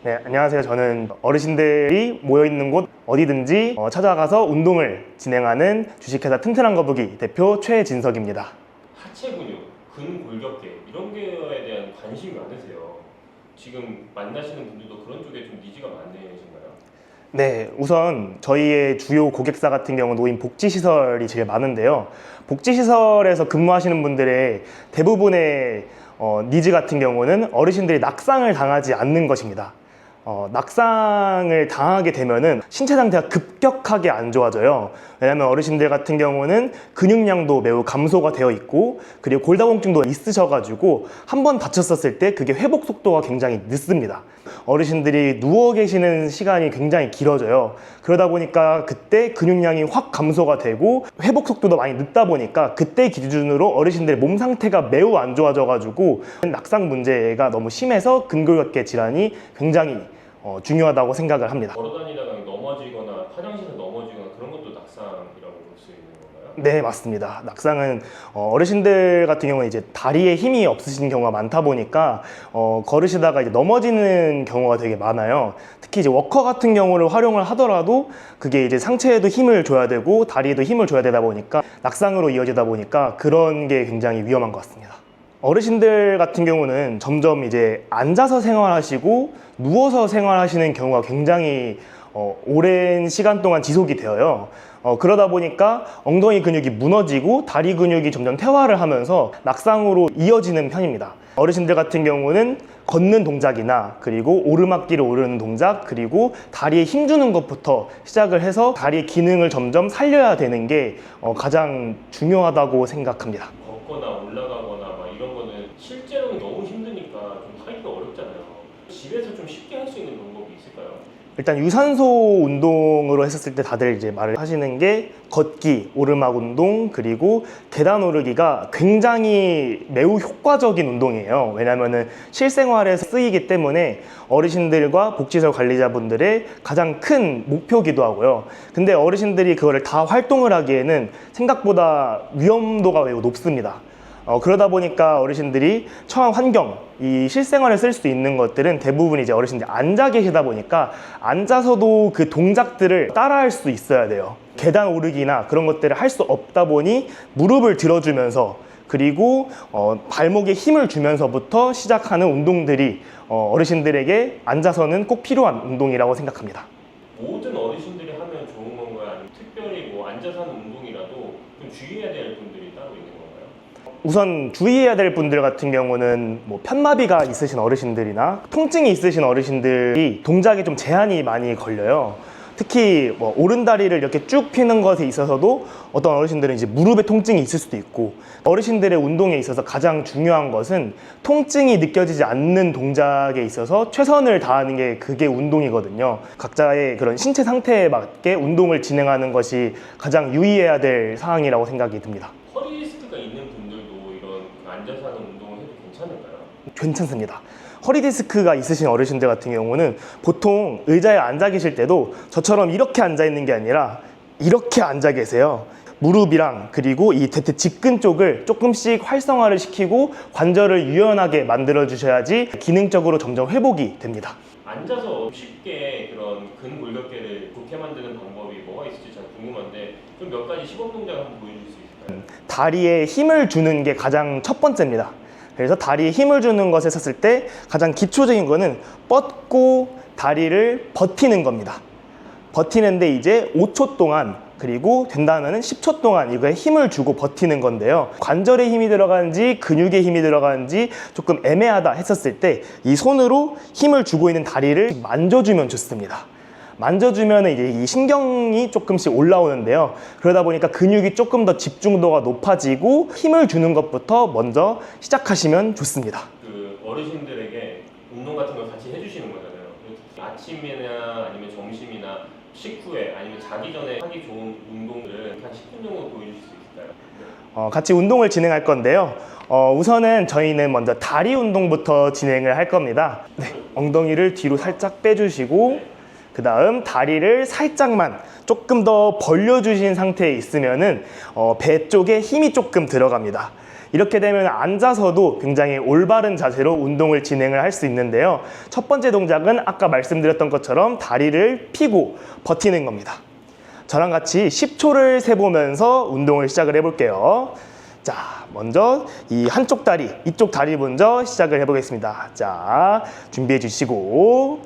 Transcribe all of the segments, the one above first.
네, 안녕하세요. 저는 어르신들이 모여있는 곳 어디든지 찾아가서 운동을 진행하는 주식회사 튼튼한 거북이 대표 최진석입니다. 하체 근육, 근골격계 이런 거에 대한 관심이 많으세요. 지금 만나시는 분들도 그런 쪽에 좀 니즈가 많으신가요? 네, 우선 저희의 주요 고객사 같은 경우는 노인 복지시설이 제일 많은데요. 복지시설에서 근무하시는 분들의 대부분의 니즈 같은 경우는 어르신들이 낙상을 당하지 않는 것입니다. 낙상을 당하게 되면은 신체 상태가 급격하게 안 좋아져요. 왜냐하면 어르신들 같은 경우는 근육량도 매우 감소가 되어 있고, 그리고 골다공증도 있으셔가지고 한 번 다쳤었을 때 그게 회복 속도가 굉장히 늦습니다. 어르신들이 누워 계시는 시간이 굉장히 길어져요. 그러다 보니까 그때 근육량이 확 감소가 되고 회복 속도도 많이 늦다 보니까 그때 기준으로 어르신들의 몸 상태가 매우 안 좋아져가지고 낙상 문제가 너무 심해서 근골격계 질환이 굉장히 중요하다고 생각을 합니다. 걸어다니다가 넘어지거나 화장실에서 넘어지거나 그런 것도 낙상이라고 볼 수 있는 건가요? 네, 맞습니다. 낙상은 어르신들 같은 경우는 이제 다리에 힘이 없으신 경우가 많다 보니까 걸으시다가 이제 넘어지는 경우가 되게 많아요. 특히 이제 워커 같은 경우를 활용을 하더라도 그게 이제 상체에도 힘을 줘야 되고 다리에도 힘을 줘야 되다 보니까 낙상으로 이어지다 보니까 그런 게 굉장히 위험한 것 같습니다. 어르신들 같은 경우는 점점 이제 앉아서 생활하시고 누워서 생활하시는 경우가 굉장히 오랜 시간 동안 지속이 되어요. 그러다 보니까 엉덩이 근육이 무너지고 다리 근육이 점점 퇴화를 하면서 낙상으로 이어지는 편입니다. 어르신들 같은 경우는 걷는 동작이나 그리고 오르막길을 오르는 동작, 그리고 다리에 힘주는 것부터 시작을 해서 다리의 기능을 점점 살려야 되는 게 가장 중요하다고 생각합니다. 걷거나 올라가거나 막 이런 거는 실제로는 너무 힘드니까 좀 하기가 어렵잖아요. 집에서 좀 쉽게 할 수 있는 방법이 있을까요? 일단 유산소 운동으로 했었을 때 다들 이제 말을 하시는 게 걷기, 오르막 운동, 그리고 계단 오르기가 굉장히 매우 효과적인 운동이에요. 왜냐면은 실생활에서 쓰이기 때문에 어르신들과 복지시설 관리자분들의 가장 큰 목표기도 하고요. 근데 어르신들이 그거를 다 활동을 하기에는 생각보다 위험도가 매우 높습니다. 그러다 보니까 어르신들이 처한 환경, 이 실생활에 쓸 수 있는 것들은 대부분 이제 어르신들이 앉아 계시다 보니까 앉아서도 그 동작들을 따라할 수 있어야 돼요. 계단 오르기나 그런 것들을 할 수 없다 보니 무릎을 들어주면서 그리고 발목에 힘을 주면서부터 시작하는 운동들이 어르신들에게 앉아서는 꼭 필요한 운동이라고 생각합니다. 모든 어르신들이 하면 좋은 건가요? 아니면 특별히 뭐 앉아서 하는 운동이라도 좀 주의해야 될 분들이 따로 있는 건가요? 우선 주의해야 될 분들 같은 경우는 뭐 편마비가 있으신 어르신들이나 통증이 있으신 어르신들이 동작에 좀 제한이 많이 걸려요. 특히 뭐 오른다리를 이렇게 쭉 펴는 것에 있어서도 어떤 어르신들은 이제 무릎에 통증이 있을 수도 있고, 어르신들의 운동에 있어서 가장 중요한 것은 통증이 느껴지지 않는 동작에 있어서 최선을 다하는 게 그게 운동이거든요. 각자의 그런 신체 상태에 맞게 운동을 진행하는 것이 가장 유의해야 될 사항이라고 생각이 듭니다. 허리 디스크가 있는 분들도 이런 앉아서 하는 운동을 해도 괜찮을까요? 괜찮습니다. 허리 디스크가 있으신 어르신들 같은 경우는 보통 의자에 앉아 계실 때도 저처럼 이렇게 앉아 있는 게 아니라 이렇게 앉아 계세요. 무릎이랑 그리고 이 대퇴 직근 쪽을 조금씩 활성화를 시키고 관절을 유연하게 만들어 주셔야지 기능적으로 점점 회복이 됩니다. 앉아서 쉽게 그런 근골격계를 좋게 만드는 방법이 뭐가 있을지 잘 궁금한데 좀 몇 가지 시범 동작을 한번 보여줄 수 있을까요? 다리에 힘을 주는 게 가장 첫 번째입니다. 그래서 다리에 힘을 주는 것에 섰을 때 가장 기초적인 거는 뻗고 다리를 버티는 겁니다. 버티는데 이제 5초 동안, 그리고 된다면 10초 동안 이거에 힘을 주고 버티는 건데요. 관절에 힘이 들어가는지 근육에 힘이 들어가는지 조금 애매하다 했었을 때 이 손으로 힘을 주고 있는 다리를 만져주면 좋습니다. 만져주면 이제 이 신경이 조금씩 올라오는데요. 그러다 보니까 근육이 조금 더 집중도가 높아지고 힘을 주는 것부터 먼저 시작하시면 좋습니다. 그 어르신들에게 운동 같은 걸 같이 해주시는 거잖아요. 아침이나 아니면 점심이나 식후에 아니면 자기 전에 하기 좋은 운동들을 한 10분 정도 보여줄 수 있을까요? 같이 운동을 진행할 건데요. 우선은 저희는 먼저 다리 운동부터 진행을 할 겁니다. 네, 엉덩이를 뒤로 살짝 빼주시고 그 다음 다리를 살짝만 조금 더 벌려주신 상태에 있으면은 배 쪽에 힘이 조금 들어갑니다. 이렇게 되면 앉아서도 굉장히 올바른 자세로 운동을 진행을 할 수 있는데요. 첫 번째 동작은 아까 말씀드렸던 것처럼 다리를 펴고 버티는 겁니다. 저랑 같이 10초를 세보면서 운동을 시작을 해볼게요. 자, 먼저 이 한쪽 다리, 이쪽 다리 먼저 시작을 해보겠습니다. 자, 준비해 주시고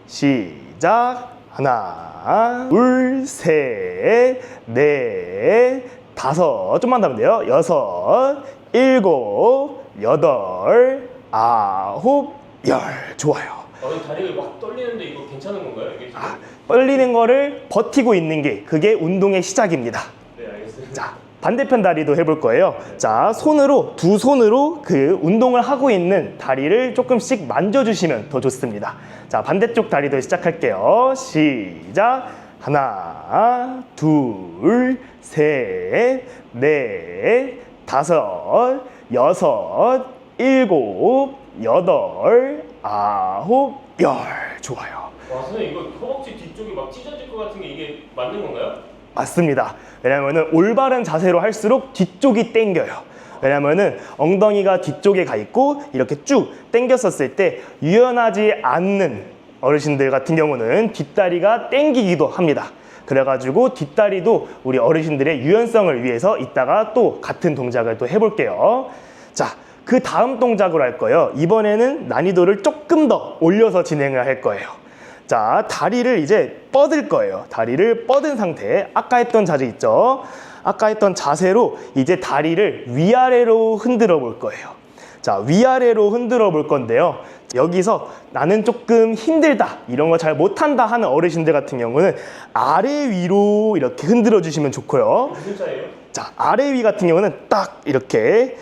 시작. 하나, 둘, 셋, 넷, 다섯, 좀만 더 하면 돼요. 여섯, 일곱, 여덟, 아홉, 열. 좋아요. 다리가 막 떨리는데 이거 괜찮은 건가요? 이게 지금? 떨리는 거를 버티고 있는 게 그게 운동의 시작입니다. 네, 알겠습니다. 자, 반대편 다리도 해볼 거예요. 자, 두 손으로 그 운동을 하고 있는 다리를 조금씩 만져주시면 더 좋습니다. 자, 반대쪽 다리도 시작할게요. 시작. 하나, 둘, 셋, 넷, 다섯, 여섯, 일곱, 여덟, 아홉, 열. 좋아요. 와, 선생님 이거 허벅지 뒤쪽이 막 찢어질 것 같은 게 이게 맞는 건가요? 맞습니다. 왜냐면은 올바른 자세로 할수록 뒤쪽이 당겨요. 왜냐면은 엉덩이가 뒤쪽에 가 있고 이렇게 쭉 당겼었을 때 유연하지 않는 어르신들 같은 경우는 뒷다리가 당기기도 합니다. 그래가지고 뒷다리도 우리 어르신들의 유연성을 위해서 이따가 또 같은 동작을 또 해볼게요. 자, 그 다음 동작으로 할 거예요. 이번에는 난이도를 조금 더 올려서 진행을 할 거예요. 자, 다리를 이제 뻗을 거예요. 다리를 뻗은 상태. 아까 했던 자세 있죠? 아까 했던 자세로 이제 다리를 위아래로 흔들어 볼 거예요. 자, 위아래로 흔들어 볼 건데요. 여기서 나는 조금 힘들다, 이런 거 잘 못한다 하는 어르신들 같은 경우는 아래 위로 이렇게 흔들어 주시면 좋고요. 무슨 차이예요? 자, 아래 위 같은 경우는 딱 이렇게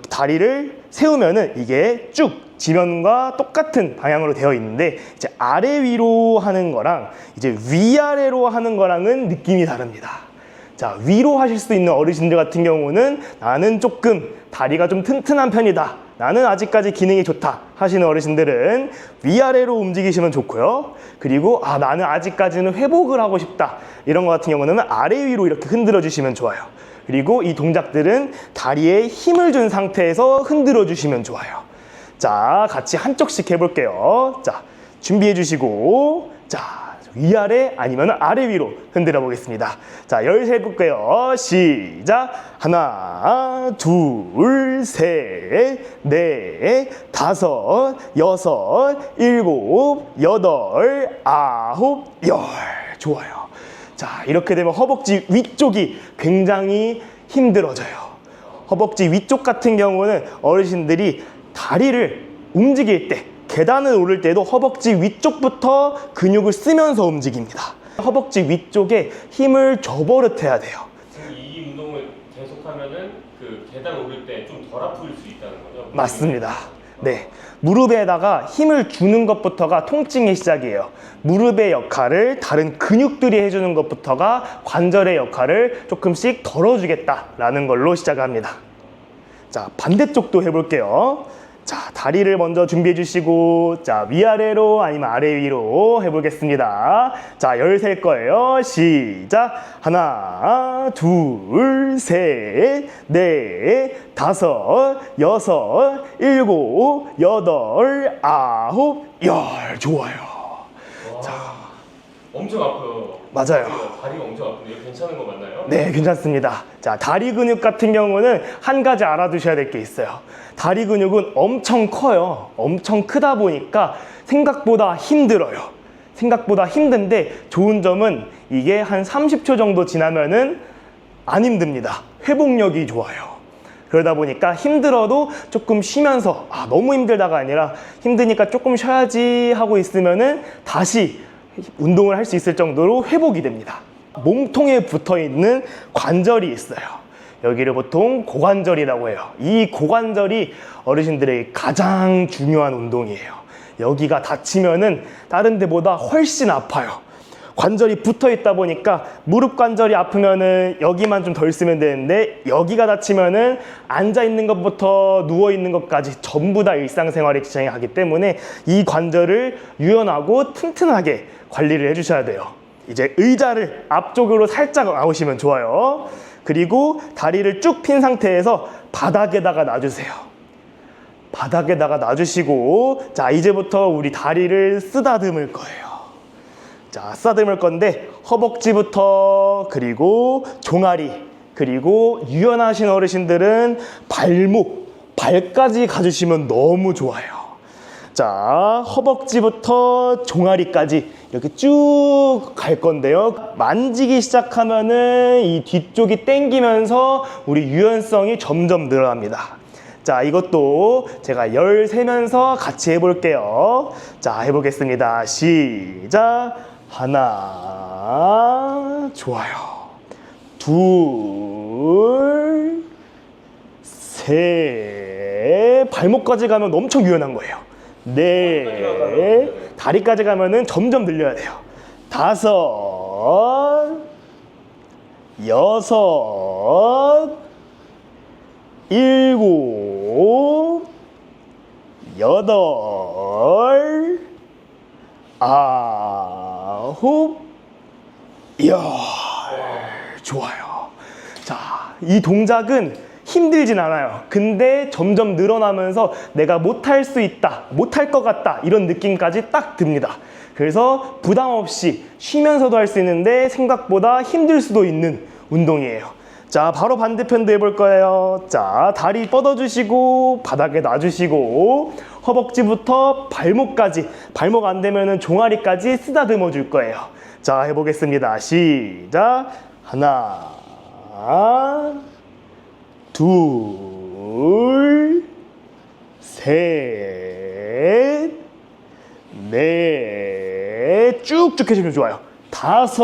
다리를 세우면은 이게 쭉 지면과 똑같은 방향으로 되어 있는데, 이제 아래 위로 하는 거랑 이제 위아래로 하는 거랑은 느낌이 다릅니다. 자, 위로 하실 수 있는 어르신들 같은 경우는 나는 조금 다리가 좀 튼튼한 편이다, 나는 아직까지 기능이 좋다 하시는 어르신들은 위아래로 움직이시면 좋고요. 그리고 나는 아직까지는 회복을 하고 싶다, 이런 것 같은 경우는 아래 위로 이렇게 흔들어 주시면 좋아요. 그리고 이 동작들은 다리에 힘을 준 상태에서 흔들어 주시면 좋아요. 자, 같이 한쪽씩 해볼게요. 자, 준비해 주시고, 자, 위아래 아니면 아래 위로 흔들어 보겠습니다. 자, 열세 해볼게요. 시작. 하나, 둘, 셋, 넷, 다섯, 여섯, 일곱, 여덟, 아홉, 열. 좋아요. 자, 이렇게 되면 허벅지 위쪽이 굉장히 힘들어져요. 허벅지 위쪽 같은 경우는 어르신들이 다리를 움직일 때, 계단을 오를 때도 허벅지 위쪽부터 근육을 쓰면서 움직입니다. 허벅지 위쪽에 힘을 줘버릇해야 돼요. 이 운동을 계속하면은 그 계단 오를 때 좀 덜 아플 수 있다는 거죠? 맞습니다. 네, 무릎에다가 힘을 주는 것부터가 통증의 시작이에요. 무릎의 역할을 다른 근육들이 해주는 것부터가 관절의 역할을 조금씩 덜어주겠다라는 걸로 시작합니다. 자, 반대쪽도 해볼게요. 자, 다리를 먼저 준비해 주시고, 자, 위아래로 아니면 아래 위로 해보겠습니다. 자, 열셀 거예요. 시작. 하나, 둘, 셋, 넷, 다섯, 여섯, 일곱, 여덟, 아홉, 열. 좋아요. 와, 자, 엄청 아파요. 맞아요. 다리가 엄청 아픈데 이거 괜찮은 거 맞나요? 네, 괜찮습니다. 자, 다리 근육 같은 경우는 한 가지 알아두셔야 될 게 있어요. 다리 근육은 엄청 커요. 엄청 크다 보니까 생각보다 힘들어요. 생각보다 힘든데 좋은 점은 이게 한 30초 정도 지나면은 안 힘듭니다. 회복력이 좋아요. 그러다 보니까 힘들어도 조금 쉬면서 너무 힘들다가 아니라 힘드니까 조금 쉬어야지 하고 있으면은 다시 운동을 할 수 있을 정도로 회복이 됩니다. 몸통에 붙어 있는 관절이 있어요. 여기를 보통 고관절이라고 해요. 이 고관절이 어르신들에게 가장 중요한 운동이에요. 여기가 다치면은 다른 데보다 훨씬 아파요. 관절이 붙어 있다 보니까 무릎 관절이 아프면은 여기만 좀 덜 쓰면 되는데, 여기가 다치면은 앉아 있는 것부터 누워 있는 것까지 전부 다 일상생활에 지장이 가기 때문에 이 관절을 유연하고 튼튼하게 관리를 해주셔야 돼요. 이제 의자를 앞쪽으로 살짝 나오시면 좋아요. 그리고 다리를 쭉 핀 상태에서 바닥에다가 놔주세요. 바닥에다가 놔주시고, 자, 이제부터 우리 다리를 쓰다듬을 거예요. 자, 쓰다듬을 건데 허벅지부터, 그리고 종아리, 그리고 유연하신 어르신들은 발목, 발까지 가주시면 너무 좋아요. 자, 허벅지부터 종아리까지 이렇게 쭉 갈 건데요. 만지기 시작하면은 이 뒤쪽이 당기면서 우리 유연성이 점점 늘어납니다. 자, 이것도 제가 열 세면서 같이 해볼게요. 자, 해보겠습니다. 시작. 하나, 좋아요. 둘, 셋, 발목까지 가면 엄청 유연한 거예요. 넷, 다리까지 가면은 점점 늘려야 돼요. 다섯, 여섯, 일곱, 여덟, 아홉, 열. 좋아요. 자, 이 동작은 힘들진 않아요. 근데 점점 늘어나면서 내가 못할 수 있다, 못할 것 같다, 이런 느낌까지 딱 듭니다. 그래서 부담 없이 쉬면서도 할 수 있는데 생각보다 힘들 수도 있는 운동이에요. 자, 바로 반대편도 해볼 거예요. 자, 다리 뻗어주시고 바닥에 놔주시고 허벅지부터 발목까지, 발목 안 되면은 종아리까지 쓰다듬어 줄 거예요. 자, 해보겠습니다. 시작. 하나, 둘, 셋, 넷, 쭉쭉 해주면 좋아요. 다섯,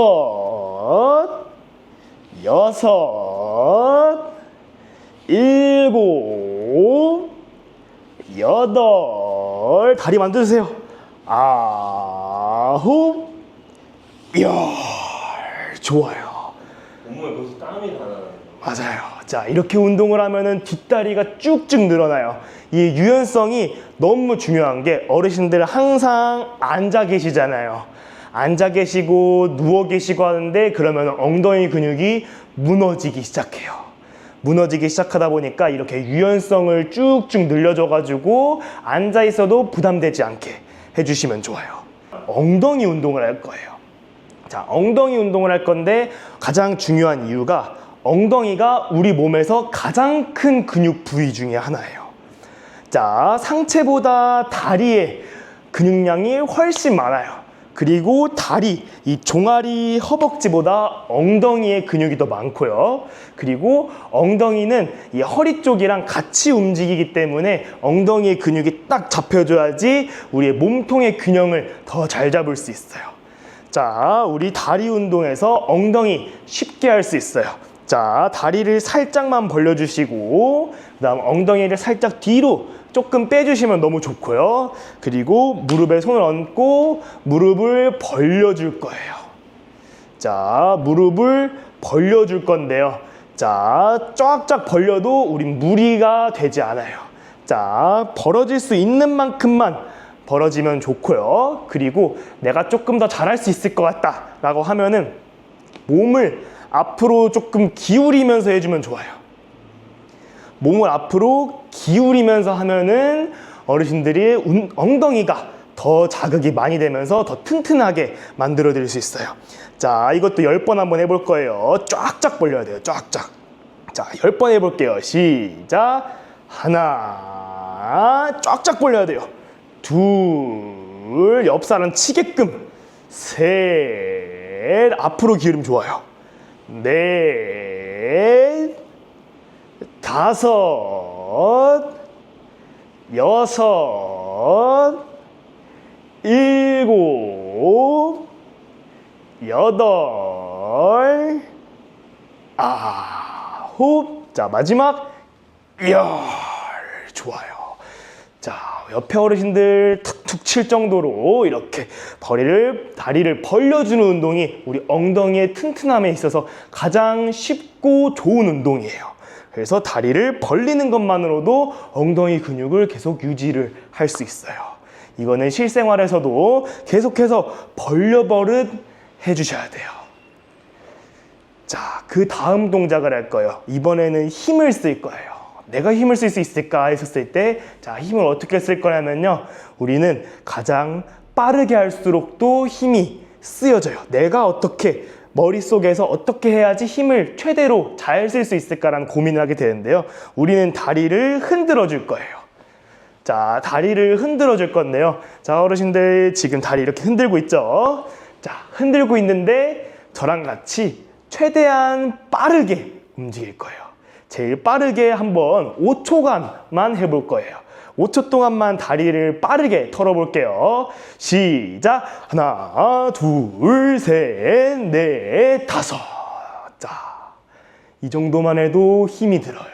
여섯, 일곱, 여덟, 다리 만져주세요. 아홉, 열. 좋아요. 온몸에 벌써 땀이 다 나네요. 맞아요. 자, 이렇게 운동을 하면은 뒷다리가 쭉쭉 늘어나요. 이 유연성이 너무 중요한 게 어르신들 항상 앉아 계시잖아요. 앉아 계시고 누워 계시고 하는데 그러면 엉덩이 근육이 무너지기 시작해요. 무너지기 시작하다 보니까 이렇게 유연성을 쭉쭉 늘려줘가지고 앉아 있어도 부담되지 않게 해주시면 좋아요. 엉덩이 운동을 할 거예요. 자, 엉덩이 운동을 할 건데 가장 중요한 이유가 엉덩이가 우리 몸에서 가장 큰 근육 부위 중에 하나예요. 자, 상체보다 다리의 근육량이 훨씬 많아요. 그리고 다리, 이 종아리, 허벅지보다 엉덩이의 근육이 더 많고요. 그리고 엉덩이는 이 허리 쪽이랑 같이 움직이기 때문에 엉덩이의 근육이 딱 잡혀줘야지 우리의 몸통의 균형을 더 잘 잡을 수 있어요. 자, 우리 다리 운동에서 엉덩이 쉽게 할 수 있어요. 자, 다리를 살짝만 벌려주시고 그 다음 엉덩이를 살짝 뒤로 조금 빼주시면 너무 좋고요. 그리고 무릎에 손을 얹고 무릎을 벌려줄 거예요. 자, 무릎을 벌려줄 건데요. 자, 쫙쫙 벌려도 우린 무리가 되지 않아요. 자, 벌어질 수 있는 만큼만 벌어지면 좋고요. 그리고 내가 조금 더 잘할 수 있을 것 같다 라고 하면은 몸을 앞으로 조금 기울이면서 해주면 좋아요. 몸을 앞으로 기울이면서 하면은 어르신들이 엉덩이가 더 자극이 많이 되면서 더 튼튼하게 만들어 드릴 수 있어요. 자, 이것도 10번 한번 해볼 거예요. 쫙쫙 벌려야 돼요. 쫙쫙. 자, 10번 해볼게요. 시작. 하나, 쫙쫙 벌려야 돼요. 둘, 옆사람 치게끔. 셋, 앞으로 기울이면 좋아요. 넷, 다섯, 여섯, 일곱, 여덟, 아홉. 자, 마지막 열. 좋아요. 자, 옆에 어르신들 툭툭 칠 정도로 이렇게 다리를 벌려주는 운동이 우리 엉덩이의 튼튼함에 있어서 가장 쉽고 좋은 운동이에요. 그래서 다리를 벌리는 것만으로도 엉덩이 근육을 계속 유지를 할 수 있어요. 이거는 실생활에서도 계속해서 벌려버릇 해주셔야 돼요. 자, 그 다음 동작을 할 거예요. 이번에는 힘을 쓸 거예요. 내가 힘을 쓸 수 있을까 했었을 때, 자, 힘을 어떻게 쓸 거냐면요. 우리는 가장 빠르게 할수록 또 힘이 쓰여져요. 내가 어떻게, 머릿속에서 어떻게 해야지 힘을 최대로 잘 쓸 수 있을까라는 고민을 하게 되는데요. 우리는 다리를 흔들어 줄 거예요. 자, 다리를 흔들어 줄 건데요. 자, 어르신들 지금 다리 이렇게 흔들고 있죠? 자, 흔들고 있는데 저랑 같이 최대한 빠르게 움직일 거예요. 제일 빠르게 한번 5초간만 해볼 거예요. 5초 동안만 다리를 빠르게 털어볼게요. 시작! 하나, 둘, 셋, 넷, 다섯. 자, 이 정도만 해도 힘이 들어요.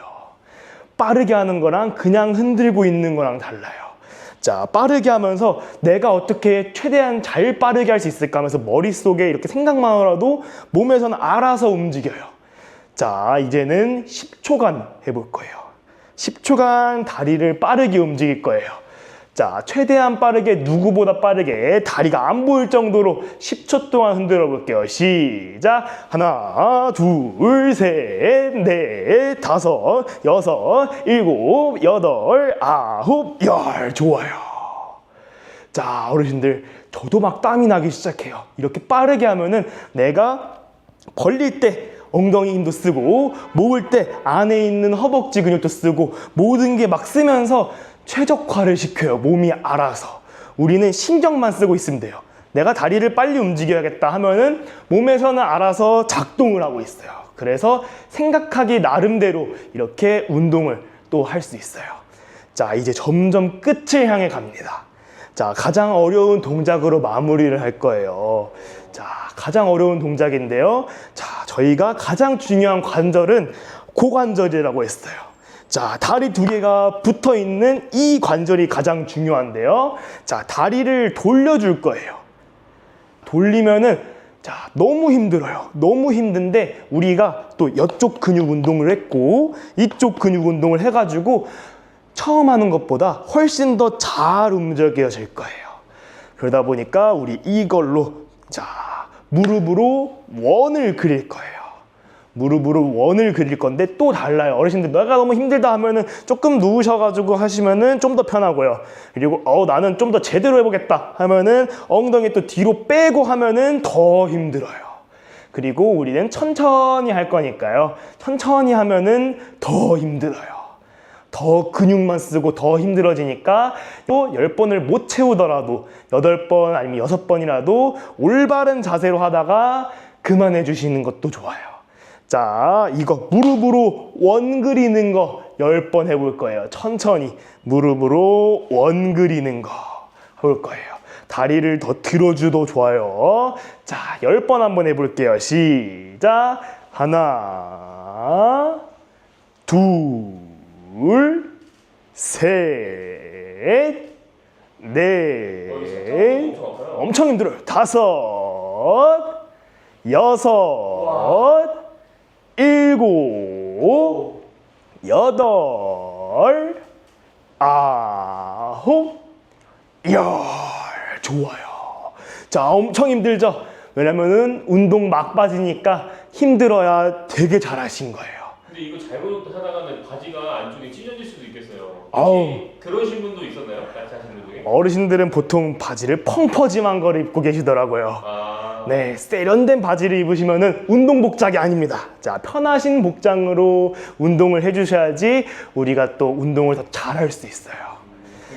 빠르게 하는 거랑 그냥 흔들고 있는 거랑 달라요. 자, 빠르게 하면서 내가 어떻게 최대한 잘 빠르게 할 수 있을까 하면서 머릿속에 이렇게 생각만으로도 몸에서는 알아서 움직여요. 자, 이제는 10초간 해볼 거예요. 10초간 다리를 빠르게 움직일 거예요. 자, 최대한 빠르게, 누구보다 빠르게 다리가 안 보일 정도로 10초 동안 흔들어 볼게요. 시작! 하나, 둘, 셋, 넷, 다섯, 여섯, 일곱, 여덟, 아홉, 열. 좋아요. 자, 어르신들, 저도 막 땀이 나기 시작해요. 이렇게 빠르게 하면은 내가 벌릴 때 엉덩이 힘도 쓰고, 모을 때 안에 있는 허벅지 근육도 쓰고, 모든 게 막 쓰면서 최적화를 시켜요. 몸이 알아서. 우리는 신경만 쓰고 있으면 돼요. 내가 다리를 빨리 움직여야겠다 하면은 몸에서는 알아서 작동을 하고 있어요. 그래서 생각하기 나름대로 이렇게 운동을 또 할 수 있어요. 자, 이제 점점 끝을 향해 갑니다. 자, 가장 어려운 동작으로 마무리를 할 거예요. 자, 가장 어려운 동작인데요. 자, 저희가 가장 중요한 관절은 고관절이라고 했어요. 자, 다리 두 개가 붙어 있는 이 관절이 가장 중요한데요. 자, 다리를 돌려줄 거예요. 돌리면은, 자, 너무 힘들어요. 너무 힘든데 우리가 또 이쪽 근육 운동을 했고 이쪽 근육 운동을 해가지고 처음 하는 것보다 훨씬 더 잘 움직여질 거예요. 그러다 보니까 우리 이걸로, 자, 무릎으로 원을 그릴 거예요. 무릎으로 원을 그릴 건데 또 달라요. 어르신들 내가 너무 힘들다 하면은 조금 누우셔가지고 하시면은 좀 더 편하고요. 그리고 나는 좀 더 제대로 해보겠다 하면은 엉덩이 또 뒤로 빼고 하면은 더 힘들어요. 그리고 우리는 천천히 할 거니까요. 천천히 하면은 더 힘들어요. 더 근육만 쓰고 더 힘들어지니까 또 10번을 못 채우더라도 8번 아니면 6번이라도 올바른 자세로 하다가 그만해 주시는 것도 좋아요. 자, 이거 무릎으로 원 그리는 거 10번 해볼 거예요. 천천히 무릎으로 원 그리는 거 해볼 거예요. 다리를 더 들어줘도 좋아요. 자, 10번 한번 해볼게요. 시작! 하나, 둘, 셋, 넷, 엄청 힘들어요. 다섯, 여섯, 일곱, 여덟, 아홉, 열. 좋아요. 자, 엄청 힘들죠? 왜냐면은 운동 막바지니까 힘들어야 되게 잘하신 거예요. 근데 이거 잘못하다가는 바지가 안쪽에 찢어질 수도 있겠어요. 아우. 그러신 분도 있었나요? 같이 하시는 분 중에? 어르신들은 보통 바지를 펑퍼짐한 거를 입고 계시더라고요. 네, 세련된 바지를 입으시면은 운동복장이 아닙니다. 자, 편하신 복장으로 운동을 해주셔야지 우리가 또 운동을 더 잘할 수 있어요.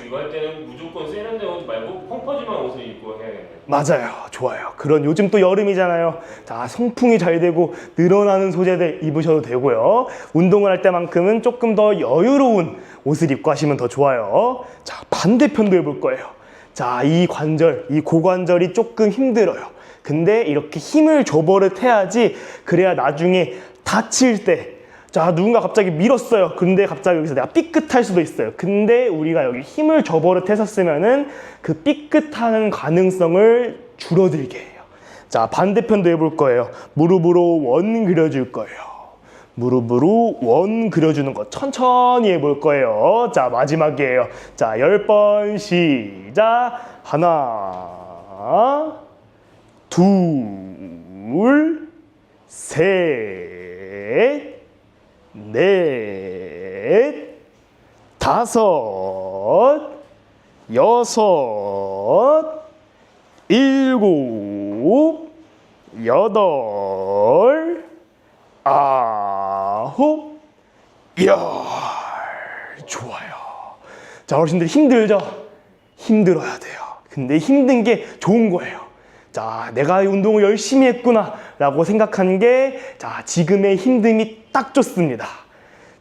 이거 할 때는 무조건 세련된 옷 말고 펑퍼짐한 옷을 입고 해야겠네요. 맞아요. 좋아요. 그런 요즘 또 여름이잖아요. 자, 송풍이 잘 되고 늘어나는 소재들 입으셔도 되고요. 운동을 할 때만큼은 조금 더 여유로운 옷을 입고 하시면 더 좋아요. 자, 반대편도 해볼 거예요. 자, 이 관절, 이 고관절이 조금 힘들어요. 근데 이렇게 힘을 줘버릇 해야지, 그래야 나중에 다칠 때, 자, 누군가 갑자기 밀었어요. 근데 갑자기 여기서 내가 삐끗할 수도 있어요. 근데 우리가 여기 힘을 줘버릇 했었으면은 그 삐끗하는 가능성을 줄어들게 해요. 자, 반대편도 해볼 거예요. 무릎으로 원 그려줄 거예요. 무릎으로 원 그려주는 거 천천히 해볼 거예요. 자, 마지막이에요. 자, 10번 시작. 하나, 둘, 셋, 넷, 다섯, 여섯, 일곱, 여덟, 아홉, 열. 좋아요. 자, 어르신들 힘들죠? 힘들어야 돼요. 근데 힘든 게 좋은 거예요. 자, 내가 이 운동을 열심히 했구나 라고 생각하는 게, 자, 지금의 힘듦이 딱 좋습니다.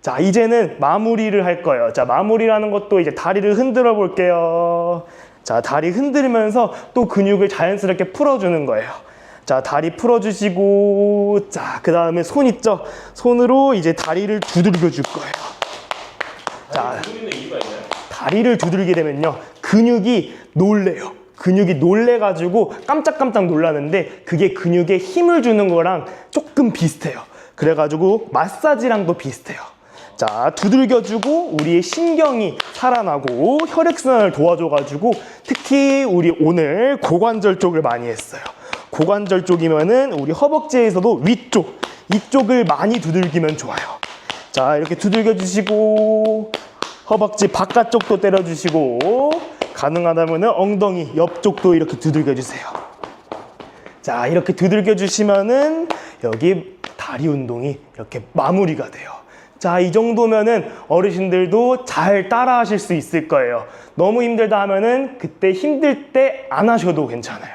자, 이제는 마무리를 할 거예요. 자, 마무리라는 것도 이제 다리를 흔들어 볼게요. 자, 다리 흔들면서 또 근육을 자연스럽게 풀어주는 거예요. 자, 다리 풀어주시고, 자, 그 다음에 손 있죠? 손으로 이제 다리를 두들겨 줄 거예요. 자, 두드리는 이유가 있나요? 다리를 두들게 되면요, 근육이 놀래요. 근육이 놀래가지고 깜짝깜짝 놀라는데, 그게 근육에 힘을 주는 거랑 조금 비슷해요. 그래가지고 마사지랑도 비슷해요. 자, 두들겨주고 우리의 신경이 살아나고 혈액순환을 도와줘가지고, 특히 우리 오늘 고관절 쪽을 많이 했어요. 고관절 쪽이면은 우리 허벅지에서도 위쪽, 이쪽을 많이 두들기면 좋아요. 자, 이렇게 두들겨 주시고, 허벅지 바깥쪽도 때려 주시고, 가능하다면 엉덩이 옆쪽도 이렇게 두들겨 주세요. 자, 이렇게 두들겨 주시면은 여기 다리 운동이 이렇게 마무리가 돼요. 자, 이 정도면은 어르신들도 잘 따라 하실 수 있을 거예요. 너무 힘들다 하면은 그때 힘들 때 안 하셔도 괜찮아요.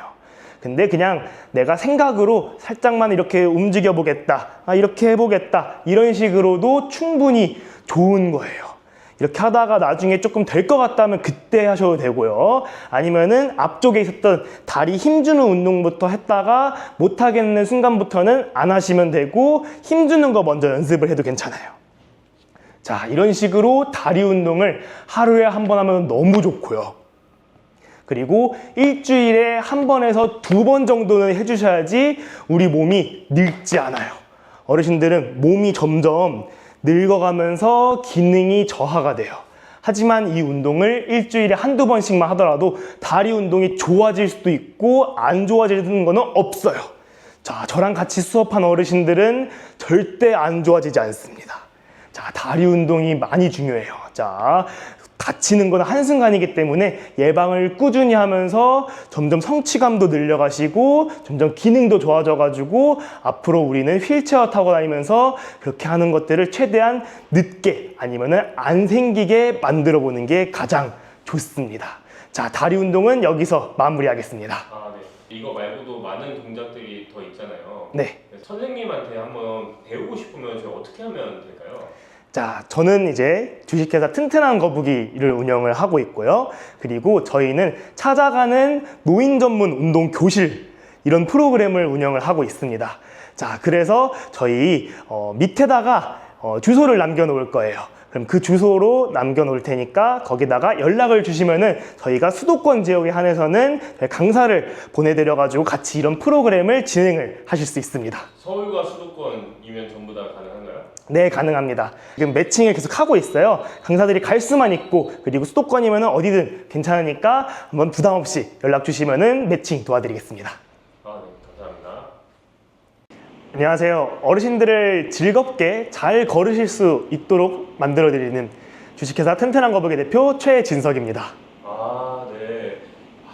근데 그냥 내가 생각으로 살짝만 이렇게 움직여 보겠다, 이렇게 해보겠다, 이런 식으로도 충분히 좋은 거예요. 이렇게 하다가 나중에 조금 될 것 같다면 그때 하셔도 되고요. 아니면은 앞쪽에 있었던 다리 힘주는 운동부터 했다가 못하겠는 순간부터는 안 하시면 되고, 힘주는 거 먼저 연습을 해도 괜찮아요. 자, 이런 식으로 다리 운동을 하루에 한 번 하면 너무 좋고요. 그리고 일주일에 한 번에서 2번 정도는 해주셔야지 우리 몸이 늙지 않아요. 어르신들은 몸이 점점 늙어가면서 기능이 저하가 돼요. 하지만 이 운동을 일주일에 한두 번씩만 하더라도 다리 운동이 좋아질 수도 있고 안 좋아지는 거는 없어요. 자, 저랑 같이 수업한 어르신들은 절대 안 좋아지지 않습니다. 자, 다리 운동이 많이 중요해요. 자, 다치는 건 한순간이기 때문에 예방을 꾸준히 하면서 점점 성취감도 늘려가시고 점점 기능도 좋아져가지고 앞으로 우리는 휠체어 타고 다니면서 그렇게 하는 것들을 최대한 늦게 아니면은 안 생기게 만들어 보는 게 가장 좋습니다. 자, 다리 운동은 여기서 마무리하겠습니다. 아, 네. 이거 말고도 많은 동작들이 더 있잖아요. 네. 선생님한테 한번 배우고 싶으면 저희 어떻게 하면 될까요? 자, 저는 이제 주식회사 튼튼한 거북이를 운영을 하고 있고요. 그리고 저희는 찾아가는 노인 전문 운동 교실, 이런 프로그램을 운영을 하고 있습니다. 자, 그래서 저희 밑에다가 주소를 남겨놓을 거예요. 그럼 그 주소로 남겨놓을 테니까 거기다가 연락을 주시면은 저희가 수도권 지역에 한해서는 강사를 보내드려가지고 같이 이런 프로그램을 진행을 하실 수 있습니다. 서울과 수도권이면 전부 다 가능한가요? 네, 가능합니다. 지금 매칭을 계속 하고 있어요. 강사들이 갈 수만 있고, 그리고 수도권이면 어디든 괜찮으니까 한번 부담 없이 연락 주시면은 매칭 도와드리겠습니다. 아, 네. 감사합니다. 안녕하세요. 어르신들을 즐겁게 잘 걸으실 수 있도록 만들어드리는 주식회사 튼튼한 거북이 대표 최진석입니다. 아, 네.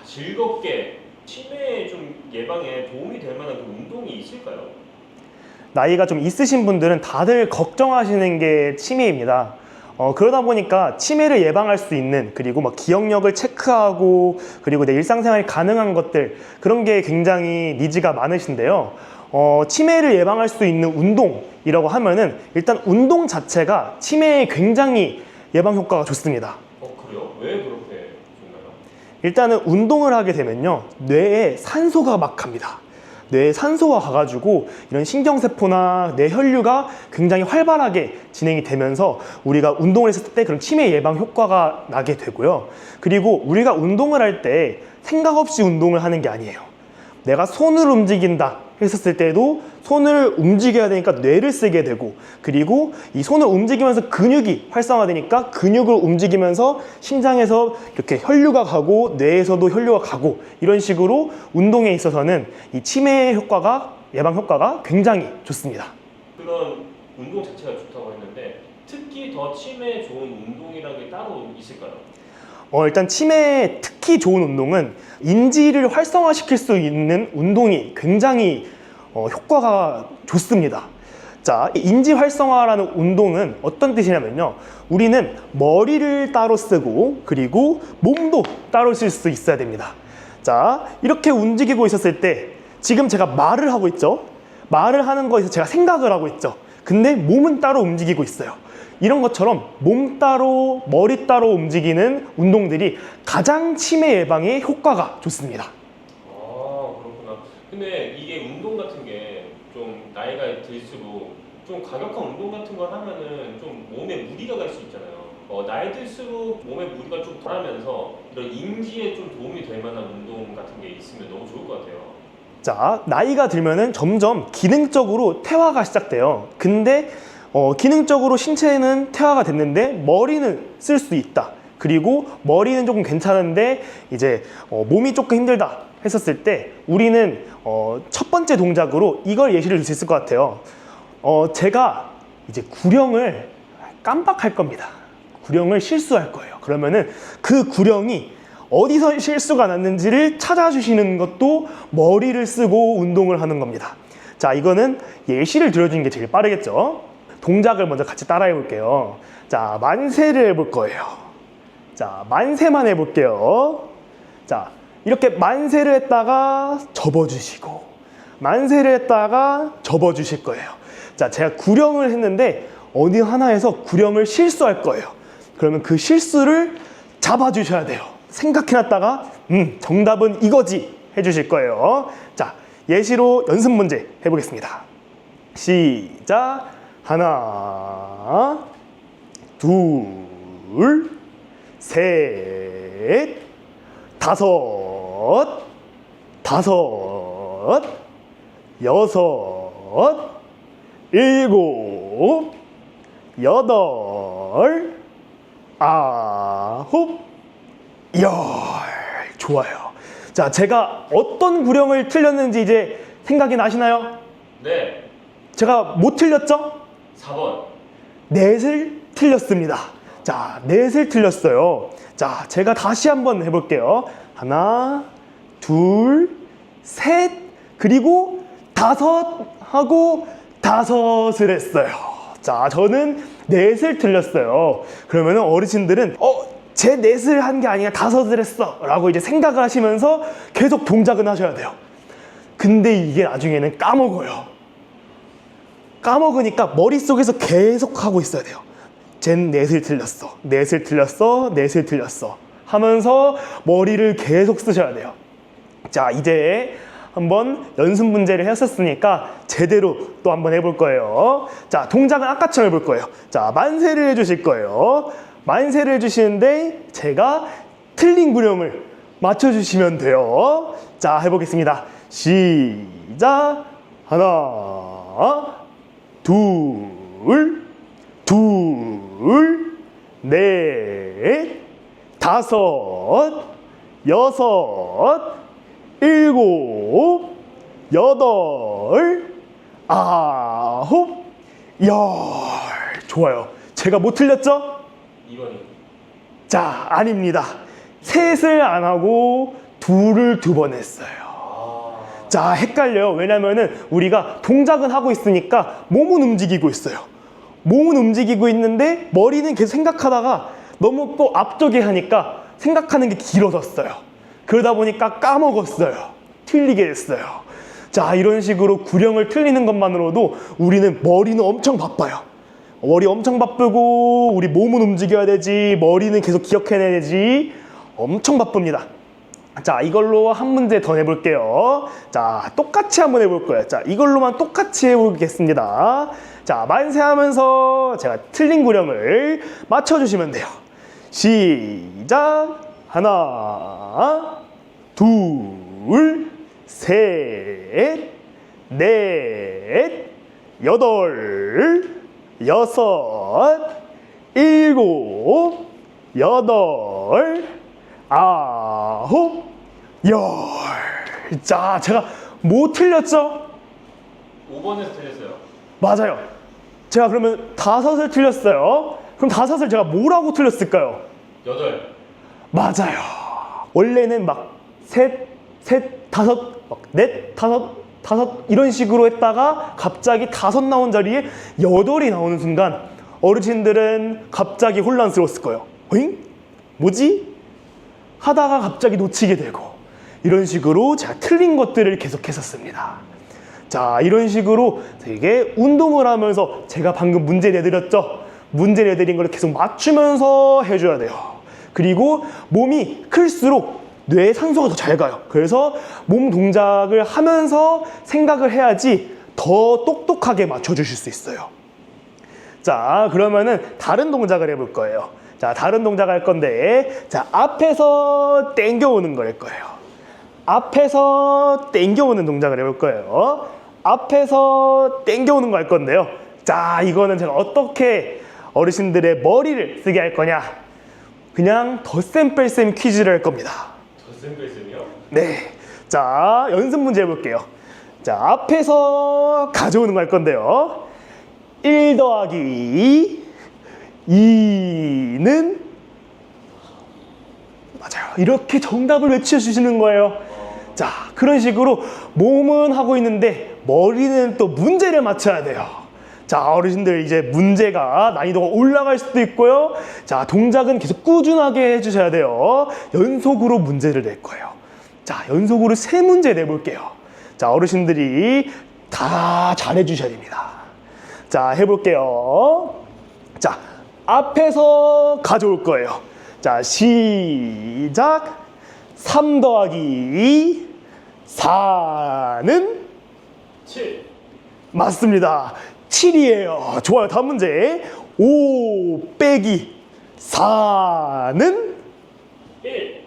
즐겁게 치매 좀 예방에 도움이 될 만한 그 운동이 있을까요? 나이가 좀 있으신 분들은 다들 걱정하시는 게 치매입니다. 그러다 보니까 치매를 예방할 수 있는, 그리고 막 기억력을 체크하고, 그리고 내 일상생활이 가능한 것들, 그런 게 굉장히 니즈가 많으신데요. 치매를 예방할 수 있는 운동이라고 하면은 일단 운동 자체가 치매에 굉장히 예방 효과가 좋습니다. 그래요? 왜 그렇게 좋나요? 일단은 운동을 하게 되면요, 뇌에 산소가 막 갑니다. 뇌에 산소가 가가지고 이런 신경세포나 뇌 혈류가 굉장히 활발하게 진행이 되면서 우리가 운동을 했을 때 그런 치매 예방 효과가 나게 되고요. 그리고 우리가 운동을 할 때 생각 없이 운동을 하는 게 아니에요. 내가 손을 움직인다 했었을 때도 손을 움직여야 되니까 뇌를 쓰게 되고, 그리고 이 손을 움직이면서 근육이 활성화되니까 근육을 움직이면서 심장에서 이렇게 혈류가 가고 뇌에서도 혈류가 가고, 이런 식으로 운동에 있어서는 이 치매 효과가 예방 효과가 굉장히 좋습니다. 그런 운동 자체가 좋다고 했는데 특히 더 치매에 좋은 운동이라는 게 따로 있을까요? 일단 치매에 특히 좋은 운동은 인지를 활성화시킬 수 있는 운동이 굉장히 효과가 좋습니다. 자, 인지 활성화라는 운동은 어떤 뜻이냐면요. 우리는 머리를 따로 쓰고 그리고 몸도 따로 쓸 수 있어야 됩니다. 자, 이렇게 움직이고 있었을 때 지금 제가 말을 하고 있죠. 말을 하는 거에서 제가 생각을 하고 있죠. 근데 몸은 따로 움직이고 있어요. 이런 것처럼 몸 따로 머리 따로 움직이는 운동들이 가장 치매 예방에 효과가 좋습니다. 아, 그렇구나. 근데 이게 운동 같은 게 좀 나이가 들수록 좀 과격한 운동 같은 걸 하면은 좀 몸에 무리가 갈 수 있잖아요. 나이 들수록 몸에 무리가 좀 덜하면서 이런 인지에 좀 도움이 될 만한 운동 같은 게 있으면 너무 좋을 것 같아요. 자, 나이가 들면은 점점 기능적으로 퇴화가 시작돼요. 근데 기능적으로 신체는 퇴화가 됐는데 머리는 쓸 수 있다. 그리고 머리는 조금 괜찮은데 이제 몸이 조금 힘들다 했었을 때 우리는 첫 번째 동작으로 이걸 예시를 들 수 있을 것 같아요. 제가 이제 구령을 깜빡할 겁니다. 구령을 실수할 거예요. 그러면은 그 구령이 어디서 실수가 났는지를 찾아주시는 것도 머리를 쓰고 운동을 하는 겁니다. 자, 이거는 예시를 들어주는 게 제일 빠르겠죠. 동작을 먼저 같이 따라해 볼게요. 자, 만세를 해볼 거예요. 자, 만세만 해볼게요. 자, 이렇게 만세를 했다가 접어주시고 만세를 했다가 접어주실 거예요. 자, 제가 구령을 했는데 어디 하나에서 구령을 실수할 거예요. 그러면 그 실수를 잡아주셔야 돼요. 생각해놨다가 정답은 이거지 해주실 거예요. 자, 예시로 연습 문제 해보겠습니다. 시작. 하나, 둘, 셋, 다섯, 여섯, 일곱, 여덟, 아홉, 열. 좋아요. 자, 제가 어떤 구령을 틀렸는지 이제 생각이 나시나요? 네, 제가 뭐 틀렸죠? 4번. 넷을 틀렸습니다. 자, 넷을 틀렸어요. 자, 제가 다시 한번 해볼게요. 하나, 둘, 셋, 그리고 다섯 하고 다섯을 했어요. 자, 저는 넷을 틀렸어요. 그러면 어르신들은 제 넷을 한 게 아니라 다섯을 했어 라고 이제 생각을 하시면서 계속 동작은 하셔야 돼요. 근데 이게 나중에는 까먹어요. 까먹으니까 머릿속에서 계속 하고 있어야 돼요. 쟨 넷을 틀렸어, 넷을 틀렸어, 넷을 틀렸어 하면서 머리를 계속 쓰셔야 돼요. 자, 이제 한번 연습 문제를 했었으니까 제대로 또 한번 해볼 거예요. 자, 동작은 아까처럼 해볼 거예요. 자, 만세를 해주실 거예요. 만세를 해주시는데 제가 틀린 구령을 맞춰주시면 돼요. 자, 해보겠습니다. 시작. 하나, 둘, 넷, 다섯, 여섯, 일곱, 여덟, 아홉, 열. 좋아요. 제가 뭐 틀렸죠? 2번이. 자, 아닙니다. 셋을 안 하고 둘을 2번 했어요. 자, 헷갈려요. 왜냐면은 우리가 동작은 하고 있으니까 몸은 움직이고 있어요. 몸은 움직이고 있는데 머리는 계속 생각하다가 너무 또 앞쪽에 하니까 생각하는 게 길어졌어요. 그러다 보니까 까먹었어요. 틀리게 됐어요. 자, 이런 식으로 구령을 틀리는 것만으로도 우리는 머리는 엄청 바빠요. 머리 엄청 바쁘고 우리 몸은 움직여야 되지, 머리는 계속 기억해내야 되지. 엄청 바쁩니다. 자, 이걸로 한 문제 더 내볼게요. 자, 똑같이 한번 해볼 거예요. 자, 이걸로만 똑같이 해보겠습니다. 자, 만세하면서 제가 틀린 구령을 맞춰주시면 돼요. 시작. 하나, 둘, 셋, 넷, 여덟, 여섯, 일곱, 여덟, 아홉, 열. 자, 제가 뭐 틀렸죠? 5번에서 틀렸어요. 맞아요. 제가 그러면 5을 틀렸어요. 그럼 5을 제가 뭐라고 틀렸을까요? 8. 맞아요. 원래는 막 셋, 다섯, 막 넷, 다섯 이런 식으로 했다가 갑자기 5 나온 자리에 8이 나오는 순간 어르신들은 갑자기 혼란스러웠을 거예요. 어잉? 뭐지? 하다가 갑자기 놓치게 되고 이런 식으로 제가 틀린 것들을 계속 했었습니다. 자, 이런 식으로 되게 운동을 하면서 제가 방금 문제 내드렸죠? 문제 내드린 걸 계속 맞추면서 해줘야 돼요. 그리고 몸이 클수록 뇌에 산소가 더 잘 가요. 그래서 몸 동작을 하면서 생각을 해야지 더 똑똑하게 맞춰주실 수 있어요. 자, 그러면은 다른 동작을 해볼 거예요. 자, 다른 동작 할 건데, 자, 앞에서 당겨오는 걸 할 거예요. 앞에서 당겨오는 동작을 해볼 거예요. 앞에서 당겨오는 거 할 건데요. 자, 이거는 제가 어떻게 어르신들의 머리를 쓰게 할 거냐? 그냥 덧셈 뺄셈 퀴즈를 할 겁니다. 덧셈 뺄셈이요? 네. 자, 연습 문제 해볼게요. 자, 앞에서 가져오는 거 할 건데요. 1 더하기 2는 맞아요. 이렇게 정답을 외쳐주시는 거예요. 자, 그런 식으로 몸은 하고 있는데 머리는 또 문제를 맞춰야 돼요. 자, 어르신들 이제 문제가 난이도가 올라갈 수도 있고요. 자, 동작은 계속 꾸준하게 해주셔야 돼요. 연속으로 문제를 낼 거예요. 자, 연속으로 3문제 내볼게요. 자, 어르신들이 다 잘해주셔야 됩니다. 자, 해볼게요. 자, 앞에서 가져올 거예요. 자, 시작. 3 더하기 4는 7. 맞습니다. 7이에요. 좋아요. 다음 문제. 5 빼기 4는 1.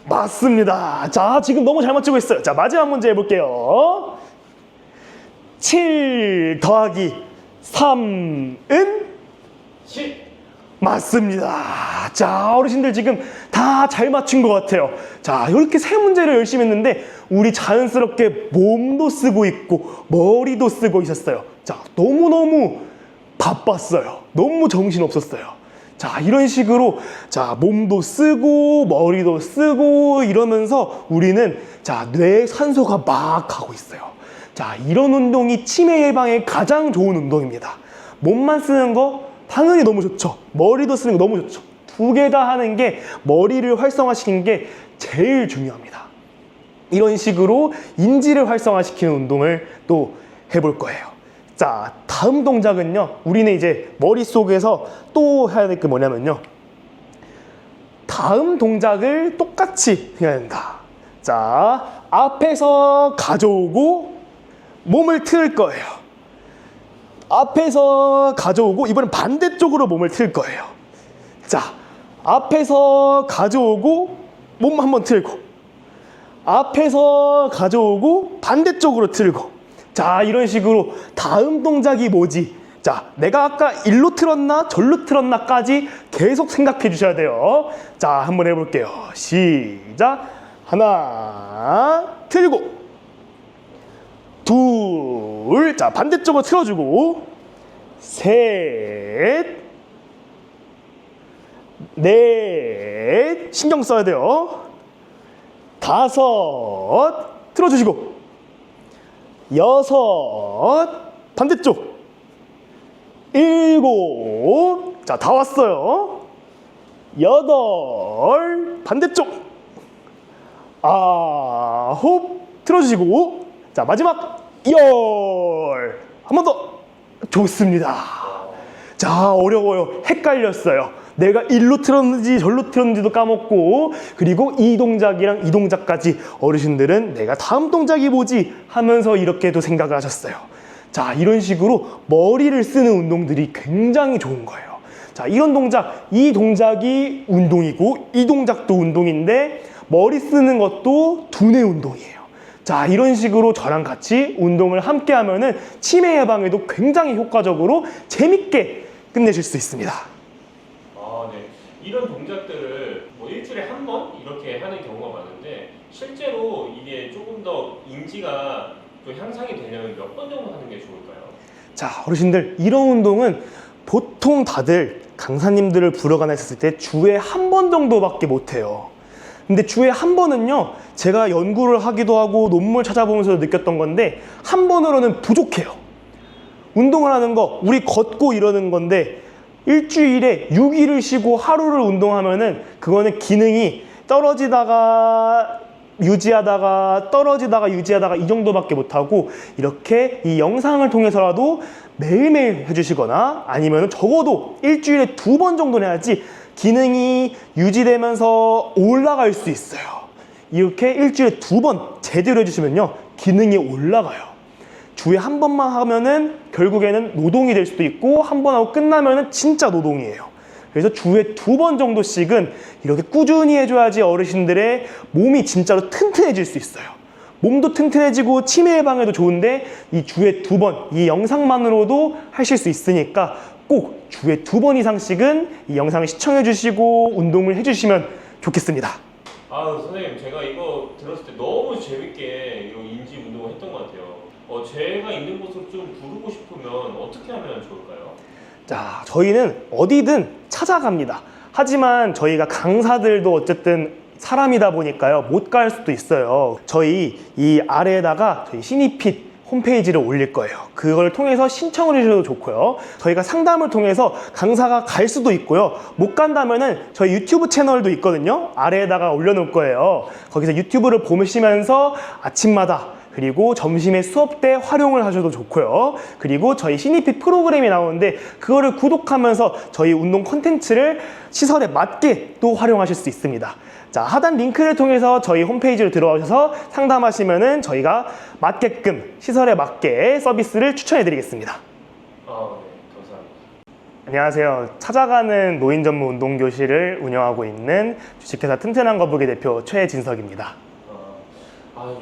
맞습니다. 자, 지금 너무 잘 맞추고 있어요. 자, 마지막 문제 해볼게요. 7 더하기 3은 10. 맞습니다. 자, 어르신들 지금 다 잘 맞춘 것 같아요. 자, 이렇게 3문제를 열심히 했는데 우리 자연스럽게 몸도 쓰고 있고 머리도 쓰고 있었어요. 자, 너무너무 바빴어요. 너무 정신없었어요. 자, 이런 식으로 자, 몸도 쓰고 머리도 쓰고 이러면서 우리는 자, 뇌에 산소가 막 가고 있어요. 자, 이런 운동이 치매 예방에 가장 좋은 운동입니다. 몸만 쓰는 거 당연히 너무 좋죠. 머리도 쓰는 거 너무 좋죠. 2개 다 하는 게 머리를 활성화시키는 게 제일 중요합니다. 이런 식으로 인지를 활성화시키는 운동을 또 해볼 거예요. 자, 다음 동작은요. 우리는 이제 머릿속에서 또 해야 될 게 뭐냐면요. 다음 동작을 똑같이 해야 된다. 자, 앞에서 가져오고 몸을 틀 거예요. 앞에서 가져오고 이번엔 반대쪽으로 몸을 틀 거예요. 자, 앞에서 가져오고 몸 한번 틀고 앞에서 가져오고 반대쪽으로 틀고 자, 이런 식으로 다음 동작이 뭐지? 자, 내가 아까 일로 틀었나 절로 틀었나까지 계속 생각해 주셔야 돼요. 자, 한번 해볼게요. 시작. 하나 틀고 둘, 자, 반대쪽으로 틀어주고 셋, 넷, 신경 써야 돼요. 5 틀어주시고 6 반대쪽 7, 자, 다 왔어요. 8 반대쪽 9 틀어주시고 자, 마지막 10 한 번 더. 좋습니다. 자, 어려워요. 헷갈렸어요. 내가 일로 틀었는지 절로 틀었는지도 까먹고 그리고 이 동작이랑 이 동작까지 어르신들은 내가 다음 동작이 뭐지 하면서 이렇게도 생각을 하셨어요. 자, 이런 식으로 머리를 쓰는 운동들이 굉장히 좋은 거예요. 자, 이런 동작, 이 동작이 운동이고 이 동작도 운동인데 머리 쓰는 것도 두뇌 운동이에요. 자, 이런 식으로 저랑 같이 운동을 함께 하면은 치매 예방에도 굉장히 효과적으로 재밌게 끝내실 수 있습니다. 아, 네. 이런 동작들을 뭐 일주일에 한 번 이렇게 하는 경우가 많은데 실제로 이게 조금 더 인지가 또 향상이 되려면 몇 번 정도 하는 게 좋을까요? 자, 어르신들, 이런 운동은 보통 다들 강사님들을 불러가나 했을 때 주에 한 번 정도밖에 못해요. 근데 주에 한 번은요, 제가 연구를 하기도 하고 논문 찾아보면서 느꼈던 건데 한 번으로는 부족해요. 운동을 하는 거, 우리 걷고 이러는 건데 일주일에 6일을 쉬고 하루를 운동하면은 그거는 기능이 떨어지다가 유지하다가 떨어지다가 유지하다가 이 정도밖에 못하고, 이렇게 이 영상을 통해서라도 매일매일 해주시거나 아니면 적어도 일주일에 2번 정도는 해야지 기능이 유지되면서 올라갈 수 있어요. 이렇게 일주일에 2번 제대로 해주시면요, 기능이 올라가요. 주에 한 번만 하면은 결국에는 노동이 될 수도 있고, 한 번 하고 끝나면은 진짜 노동이에요. 그래서 주에 2번 정도씩은 이렇게 꾸준히 해줘야지 어르신들의 몸이 진짜로 튼튼해질 수 있어요. 몸도 튼튼해지고 치매 예방에도 좋은데 이 주에 2번, 이 영상만으로도 하실 수 있으니까 꼭 주에 2번 이상씩은 이 영상을 시청해 주시고 운동을 해주시면 좋겠습니다. 아, 선생님, 제가 이거 들었을 때 너무 재밌게 이거 인지 운동을 했던 것 같아요. 제가 있는 곳으로 좀 부르고 싶으면 어떻게 하면 좋을까요? 자, 저희는 어디든 찾아갑니다. 하지만 저희가 강사들도 어쨌든 사람이다 보니까요, 못 갈 수도 있어요. 저희 이 아래에다가 저희 시니핏 홈페이지를 올릴 거예요. 그걸 통해서 신청을 해주셔도 좋고요. 저희가 상담을 통해서 강사가 갈 수도 있고요. 못 간다면은 저희 유튜브 채널도 있거든요. 아래에다가 올려놓을 거예요. 거기서 유튜브를 보시면서 아침마다 그리고 점심에 수업 때 활용을 하셔도 좋고요. 그리고 저희 시니핏 프로그램이 나오는데 그거를 구독하면서 저희 운동 콘텐츠를 시설에 맞게 또 활용하실 수 있습니다. 자, 하단 링크를 통해서 저희 홈페이지로 들어오셔서 상담하시면은 저희가 맞게끔 시설에 맞게 서비스를 추천해 드리겠습니다. 네, 감사합니다. 안녕하세요. 찾아가는 노인 전문 운동 교실을 운영하고 있는 주식회사 튼튼한 거북이 대표 최진석입니다.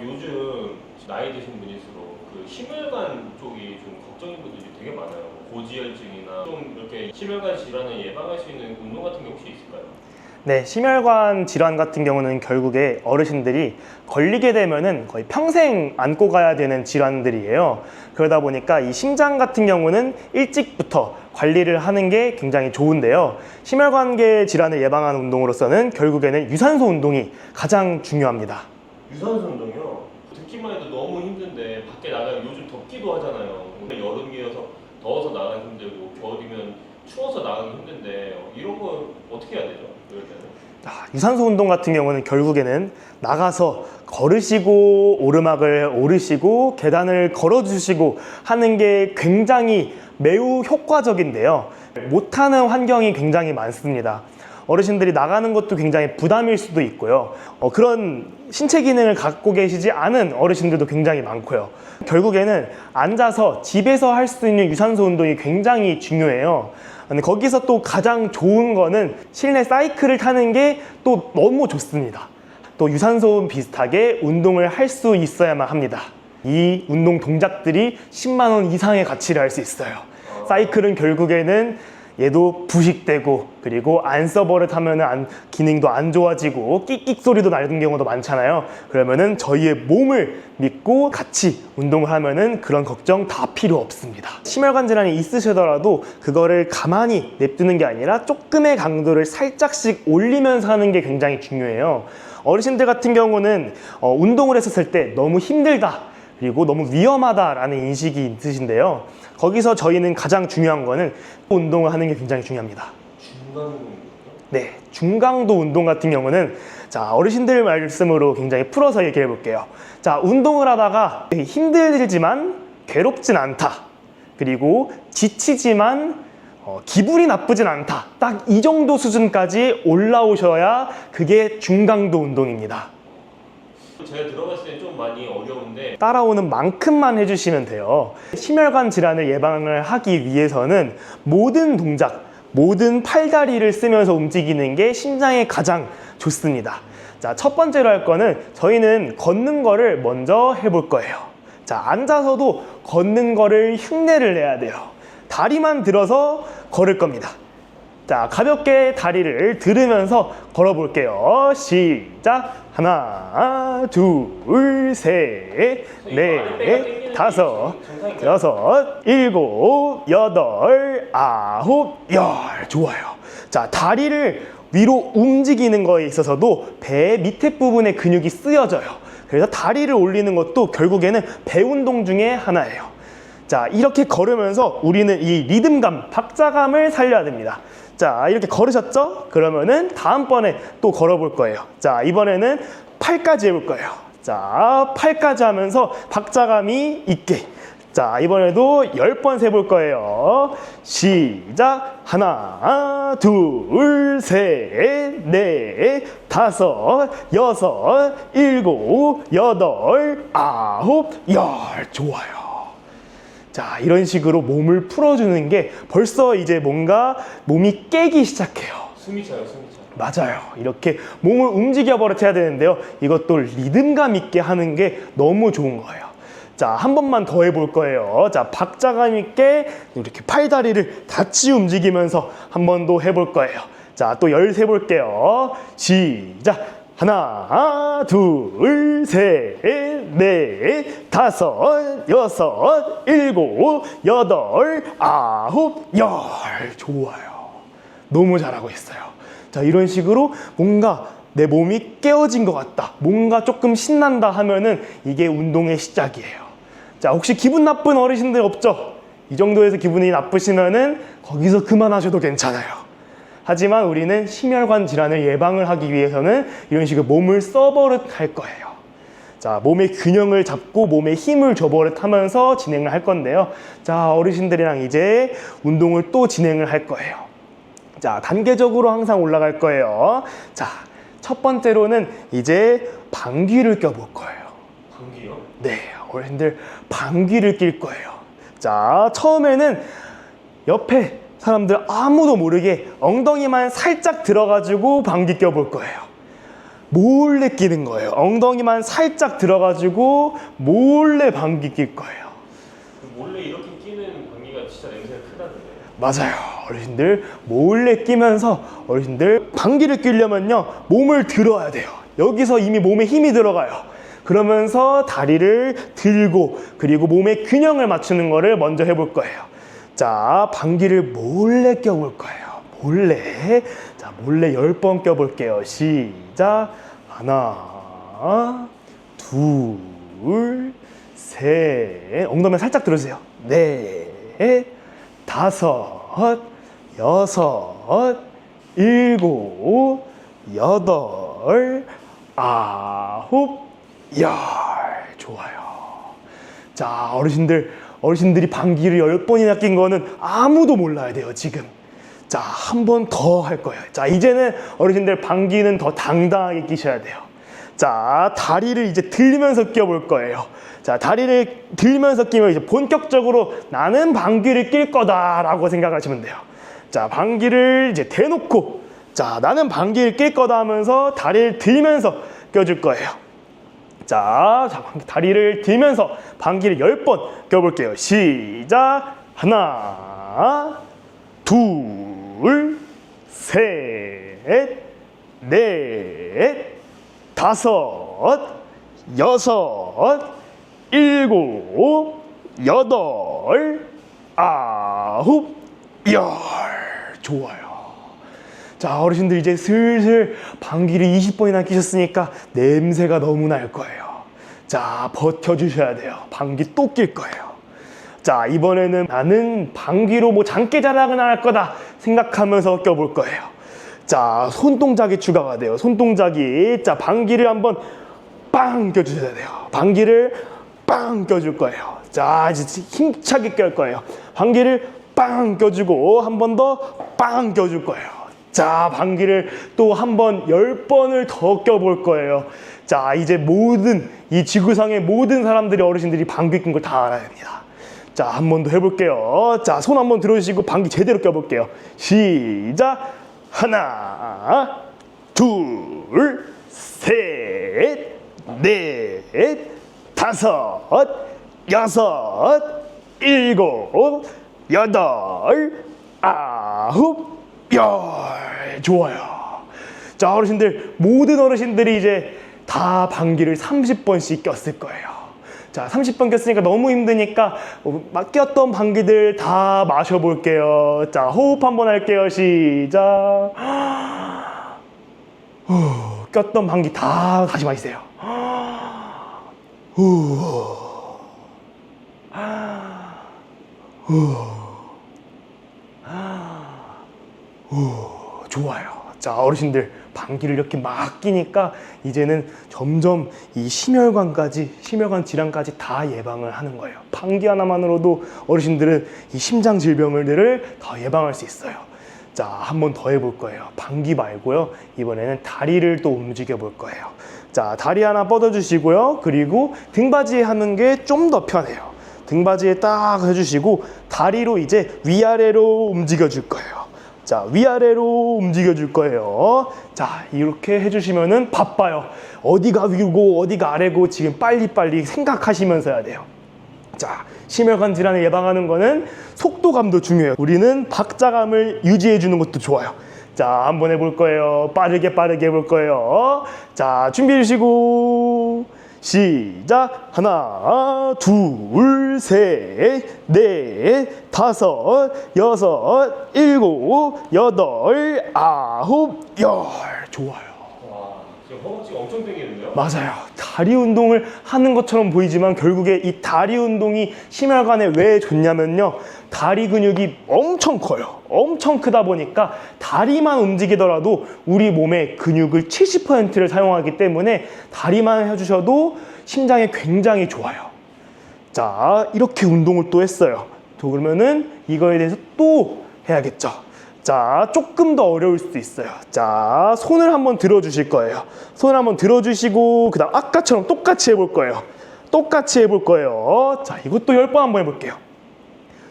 요즘 나이 드신 분일수록 그 심혈관 쪽이 좀 걱정인 분들이 되게 많아요. 고지혈증이나 좀 이렇게 심혈관 질환을 예방할 수 있는 운동 같은 게 혹시 있을까요? 네, 심혈관 질환 같은 경우는 결국에 어르신들이 걸리게 되면은 거의 평생 안고 가야 되는 질환들이에요. 그러다 보니까 이 심장 같은 경우는 일찍부터 관리를 하는 게 굉장히 좋은데요. 심혈관계 질환을 예방하는 운동으로서는 결국에는 유산소 운동이 가장 중요합니다. 유산소 운동이요? 듣기만 해도 너무 힘든데 밖에 나가면 요즘 덥기도 하잖아요. 여름이어서 더워서 나가기 힘들고 겨울이면 추워서 나가기 힘든데 이런 거 어떻게 해야 되죠? 이럴 때는? 유산소 운동 같은 경우는 결국에는 나가서 걸으시고 오르막을 오르시고 계단을 걸어주시고 하는 게 굉장히 매우 효과적인데요. 못하는 환경이 굉장히 많습니다. 어르신들이 나가는 것도 굉장히 부담일 수도 있고요. 그런 신체 기능을 갖고 계시지 않은 어르신들도 굉장히 많고요. 결국에는 앉아서 집에서 할 수 있는 유산소 운동이 굉장히 중요해요. 근데 거기서 또 가장 좋은 거는 실내 사이클을 타는 게 또 너무 좋습니다. 또 유산소 비슷하게 운동을 할 수 있어야만 합니다. 이 운동 동작들이 10만 원 이상의 가치를 할 수 있어요. 사이클은 결국에는 얘도 부식되고, 그리고 안 써버릇하면 기능도 안 좋아지고 끽끽 소리도 나는 경우도 많잖아요. 그러면은 저희의 몸을 믿고 같이 운동을 하면은 그런 걱정 다 필요 없습니다. 심혈관 질환이 있으시더라도 그거를 가만히 냅두는 게 아니라 조금의 강도를 살짝씩 올리면서 하는 게 굉장히 중요해요. 어르신들 같은 경우는 운동을 했었을 때 너무 힘들다, 그리고 너무 위험하다라는 인식이 있으신데요. 거기서 저희는 가장 중요한 거는 운동을 하는 게 굉장히 중요합니다. 중강도 운동이요? 네, 중강도 운동 같은 경우는 자, 어르신들 말씀으로 굉장히 풀어서 얘기해 볼게요. 자, 운동을 하다가 힘들지만 괴롭진 않다. 그리고 지치지만 기분이 나쁘진 않다. 딱 이 정도 수준까지 올라오셔야 그게 중강도 운동입니다. 제가 들어봤을 때 좀 많이 어려운데 따라오는 만큼만 해주시면 돼요. 심혈관 질환을 예방을 하기 위해서는 모든 동작, 모든 팔다리를 쓰면서 움직이는 게 심장에 가장 좋습니다. 자, 첫 번째로 할 거는 저희는 걷는 거를 먼저 해볼 거예요. 자, 앉아서도 걷는 거를 흉내를 내야 돼요. 다리만 들어서 걸을 겁니다. 자, 가볍게 다리를 들으면서 걸어볼게요. 시작. 하나, 둘, 셋, 넷, 다섯, 여섯, 일곱, 여덟, 아홉, 열. 좋아요. 자, 다리를 위로 움직이는 거에 있어서도 배 밑에 부분의 근육이 쓰여져요. 그래서 다리를 올리는 것도 결국에는 배 운동 중에 하나예요. 자, 이렇게 걸으면서 우리는 이 리듬감, 박자감을 살려야 됩니다. 자, 이렇게 걸으셨죠? 그러면은 다음번에 또 걸어볼 거예요. 자, 이번에는 팔까지 해볼 거예요. 자, 팔까지 하면서 박자감이 있게. 자, 이번에도 10번 세볼 거예요. 시작. 하나, 둘, 셋, 넷, 다섯, 여섯, 일곱, 여덟, 아홉, 열. 좋아요. 자, 이런 식으로 몸을 풀어주는 게 벌써 이제 뭔가 몸이 깨기 시작해요. 숨이 차요, 숨이 차. 맞아요. 이렇게 몸을 움직여 버릇해야 되는데요. 이것도 리듬감 있게 하는 게 너무 좋은 거예요. 자, 한 번만 더 해볼 거예요. 자, 박자감 있게 이렇게 팔다리를 같이 움직이면서 한 번 더 해볼 거예요. 자, 또 13 볼게요. 시작. 하나, 둘, 셋, 넷, 다섯, 여섯, 일곱, 여덟, 아홉, 열. 좋아요. 너무 잘하고 있어요. 자, 이런 식으로 뭔가 내 몸이 깨어진 것 같다, 뭔가 조금 신난다 하면은 이게 운동의 시작이에요. 자, 혹시 기분 나쁜 어르신들 없죠? 이 정도에서 기분이 나쁘시면은 거기서 그만하셔도 괜찮아요. 하지만 우리는 심혈관 질환을 예방을 하기 위해서는 이런 식으로 몸을 써버릇할 거예요. 자, 몸의 균형을 잡고 몸에 힘을 줘버릇 하면서 진행을 할 건데요. 자, 어르신들이랑 이제 운동을 또 진행을 할 거예요. 자, 단계적으로 항상 올라갈 거예요. 자, 첫 번째로는 이제 방귀를 껴볼 거예요. 방귀요? 네, 어르신들 방귀를 낄 거예요. 자, 처음에는 옆에 사람들 아무도 모르게 엉덩이만 살짝 들어가지고 방귀 껴볼 거예요. 몰래 끼는 거예요. 엉덩이만 살짝 들어가지고 몰래 방귀 낄 거예요. 원래 이렇게 끼는 방귀가 진짜 냄새가 크다던데. 맞아요. 어르신들 몰래 끼면서 어르신들 방귀를 뀌려면요, 몸을 들어야 돼요. 여기서 이미 몸에 힘이 들어가요. 그러면서 다리를 들고 그리고 몸의 균형을 맞추는 거를 먼저 해볼 거예요. 자, 방귀를 몰래 껴볼 거예요. 몰래. 자, 몰래 10번 껴볼게요. 시작. 하나, 둘, 셋. 엉덩이 살짝 들어주세요. 넷, 다섯, 여섯, 일곱, 여덟, 아홉, 열. 좋아요. 자, 어르신들이 방귀를 10번이나 낀 거는 아무도 몰라야 돼요, 지금. 자, 한 번 더 할 거예요. 자, 이제는 어르신들 방귀는 더 당당하게 끼셔야 돼요. 자, 다리를 이제 들면서 껴볼 거예요. 자, 다리를 들면서 끼면 이제 본격적으로 나는 방귀를 낄 거다라고 생각하시면 돼요. 자, 방귀를 이제 대놓고, 자, 나는 방귀를 낄 거다 하면서 다리를 들면서 껴줄 거예요. 자, 다리를 들면서 방귀를 10번 껴볼게요. 시작. 하나, 둘, 셋, 넷, 다섯, 여섯, 일곱, 여덟, 아홉, 열. 좋아요. 자, 어르신들 이제 슬슬 방귀를 20번이나 끼셨으니까 냄새가 너무 날 거예요. 자, 버텨주셔야 돼요. 방귀 또 낄 거예요. 자, 이번에는 나는 방귀로 뭐 장기자랑은 할 거다 생각하면서 껴볼 거예요. 자, 손동작이 추가가 돼요. 손동작이. 자, 방귀를 한번 빵 껴주셔야 돼요. 방귀를 빵 껴줄 거예요. 자, 이제 힘차게 낄 거예요. 방귀를 빵 껴주고 한 번 더 빵 껴줄 거예요. 자, 방귀를 또 한 번 10번을 더 껴볼 거예요. 자, 이제 이 지구상의 모든 사람들이 어르신들이 방귀 낀 걸 다 알아야 됩니다. 자, 한 번 더 해볼게요. 자, 손 한번 들어주시고 방귀 제대로 껴볼게요. 시작. 하나, 둘, 셋, 넷, 다섯, 여섯, 일곱, 여덟, 아홉, 열. 좋아요. 자, 어르신들, 모든 어르신들이 이제 다 방귀를 30번씩 꼈을 거예요. 자, 30번 꼈으니까 너무 힘드니까 꼈던 방귀들 다 마셔볼게요. 자, 호흡 한번 할게요. 시작. 꼈던 방귀 다 다시 마시세요. 좋아요. 자, 어르신들 방귀를 이렇게 막 끼니까 이제는 점점 이 심혈관 질환까지 다 예방을 하는 거예요. 방귀 하나만으로도 어르신들은 이 심장 질병들을 더 예방할 수 있어요. 자, 한 번 더 해볼 거예요. 방귀 말고요. 이번에는 다리를 또 움직여 볼 거예요. 자, 다리 하나 뻗어주시고요. 그리고 등받이에 하는 게 좀 더 편해요. 등받이에 딱 해주시고 다리로 이제 위아래로 움직여 줄 거예요. 자, 위아래로 움직여 줄 거예요. 자, 이렇게 해주시면은 바빠요. 어디가 위고 어디가 아래고 지금 빨리빨리 생각하시면서 해야 돼요. 자, 심혈관 질환을 예방하는 거는 속도감도 중요해요. 우리는 박자감을 유지해 주는 것도 좋아요. 자, 한번 해볼 거예요. 빠르게 해볼 거예요. 자, 준비해 주시고 시작. 하나, 둘, 셋, 넷, 다섯, 여섯, 일곱, 여덟, 아홉, 열. 좋아요. 와, 지금 허벅지가 엄청 땡기는데요? 맞아요. 다리 운동을 하는 것처럼 보이지만 결국에 이 다리 운동이 심혈관에 왜 좋냐면요. 다리 근육이 엄청 커요. 엄청 크다 보니까 다리만 움직이더라도 우리 몸의 근육을 70%를 사용하기 때문에 다리만 해주셔도 심장에 굉장히 좋아요. 자, 이렇게 운동을 또 했어요. 그러면은 이거에 대해서 또 해야겠죠. 자, 조금 더 어려울 수도 있어요. 자, 손을 한번 들어주실 거예요. 손을 한번 들어주시고 그 다음 아까처럼 똑같이 해볼 거예요. 똑같이 해볼 거예요. 자, 이것도 10번 한번 해볼게요.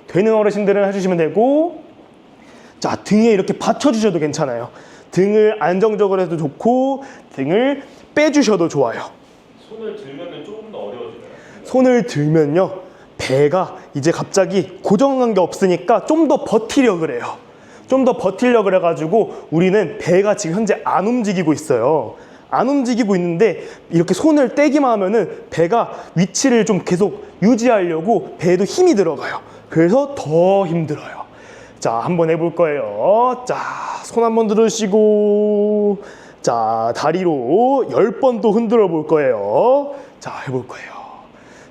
되는 어르신들은 해주시면 되고, 자, 등에 이렇게 받쳐주셔도 괜찮아요. 등을 안정적으로 해도 좋고 등을 빼주셔도 좋아요. 손을 들면 조금 더 어려워지나요? 손을 들면요, 배가 이제 갑자기 고정한 게 없으니까 좀 더 버티려고 그래요. 좀 더 버티려고 그래가지고 우리는 배가 지금 현재 안 움직이고 있어요. 안 움직이고 있는데 이렇게 손을 떼기만 하면은 배가 위치를 좀 계속 유지하려고 배에도 힘이 들어가요. 그래서 더 힘들어요. 자, 한번 해볼 거예요. 자, 손 한번 들으시고, 자, 다리로 10번 또 흔들어 볼 거예요. 자, 해볼 거예요.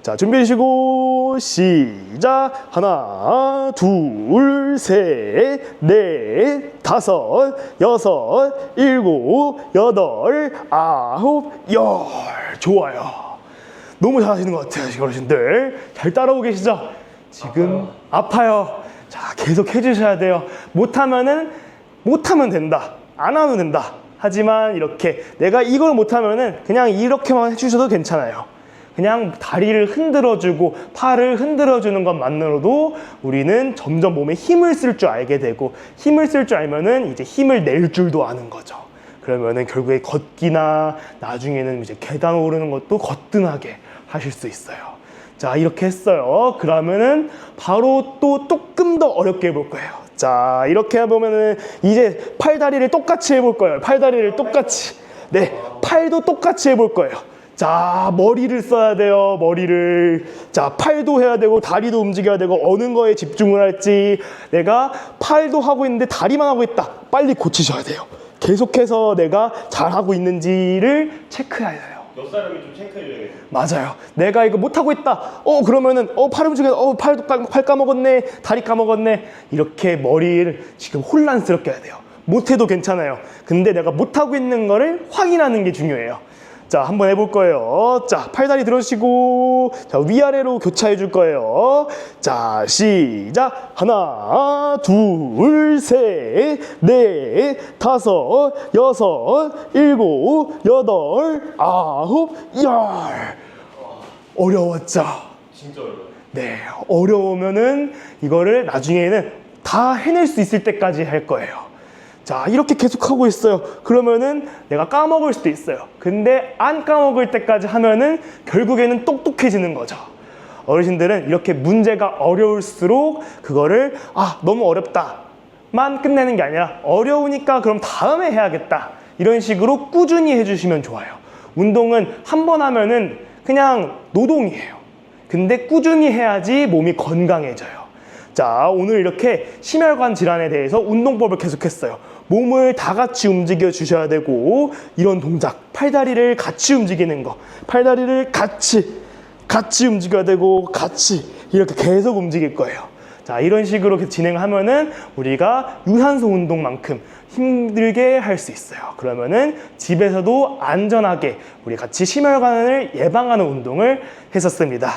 자, 준비하시고 시작. 하나, 둘, 셋, 넷, 다섯, 여섯, 일곱, 여덟, 아홉, 열. 좋아요. 너무 잘하시는 것 같아요, 지금 어르신들. 잘 따라오고 계시죠? 지금 아파요. 자, 계속 해주셔야 돼요. 못하면 된다. 안 하면 된다. 하지만 이렇게 내가 이걸 못하면은 그냥 이렇게만 해주셔도 괜찮아요. 그냥 다리를 흔들어주고 팔을 흔들어주는 것만으로도 우리는 점점 몸에 힘을 쓸 줄 알게 되고, 힘을 쓸 줄 알면은 이제 힘을 낼 줄도 아는 거죠. 그러면은 결국에 걷기나 나중에는 이제 계단 오르는 것도 거뜬하게 하실 수 있어요. 자, 이렇게 했어요. 그러면은 바로 또 조금 더 어렵게 해볼 거예요. 자, 이렇게 해보면은 이제 팔다리를 똑같이 해볼 거예요. 팔다리를 똑같이. 네, 팔도 똑같이 해볼 거예요. 자, 머리를 써야 돼요. 머리를. 자, 팔도 해야 되고 다리도 움직여야 되고 어느 거에 집중을 할지. 내가 팔도 하고 있는데 다리만 하고 있다. 빨리 고치셔야 돼요. 계속해서 내가 잘하고 있는지를 체크해야 돼요. 몇 사람이 좀 체크해줘야겠어요. 맞아요. 내가 이거 못하고 있다. 그러면은 팔 움직여. 팔 까먹었네. 다리 까먹었네. 이렇게 머리를 지금 혼란스럽게 해야 돼요. 못해도 괜찮아요. 근데 내가 못하고 있는 거를 확인하는 게 중요해요. 자, 한번 해볼 거예요. 자, 팔다리 들어주시고, 자, 위아래로 교차해 줄 거예요. 자, 시작. 하나, 둘, 셋, 넷, 다섯, 여섯, 일곱, 여덟, 아홉, 열. 어려웠죠? 진짜 어려워요. 네, 어려우면은 이거를 나중에는 다 해낼 수 있을 때까지 할 거예요. 자, 이렇게 계속 하고 있어요. 그러면은 내가 까먹을 수도 있어요. 근데 안 까먹을 때까지 하면은 결국에는 똑똑해지는 거죠. 어르신들은 이렇게 문제가 어려울수록 그거를 너무 어렵다. 만 끝내는 게 아니라 어려우니까 그럼 다음에 해야겠다. 이런 식으로 꾸준히 해주시면 좋아요. 운동은 한 번 하면은 그냥 노동이에요. 근데 꾸준히 해야지 몸이 건강해져요. 자, 오늘 이렇게 심혈관 질환에 대해서 운동법을 계속했어요. 몸을 다 같이 움직여 주셔야 되고, 이런 동작, 팔다리를 같이 움직이는 거, 팔다리를 같이 움직여야 되고, 같이 이렇게 계속 움직일 거예요. 자, 이런 식으로 계속 진행하면은 우리가 유산소 운동만큼 힘들게 할 수 있어요. 그러면은 집에서도 안전하게 우리 같이 심혈관을 예방하는 운동을 했었습니다.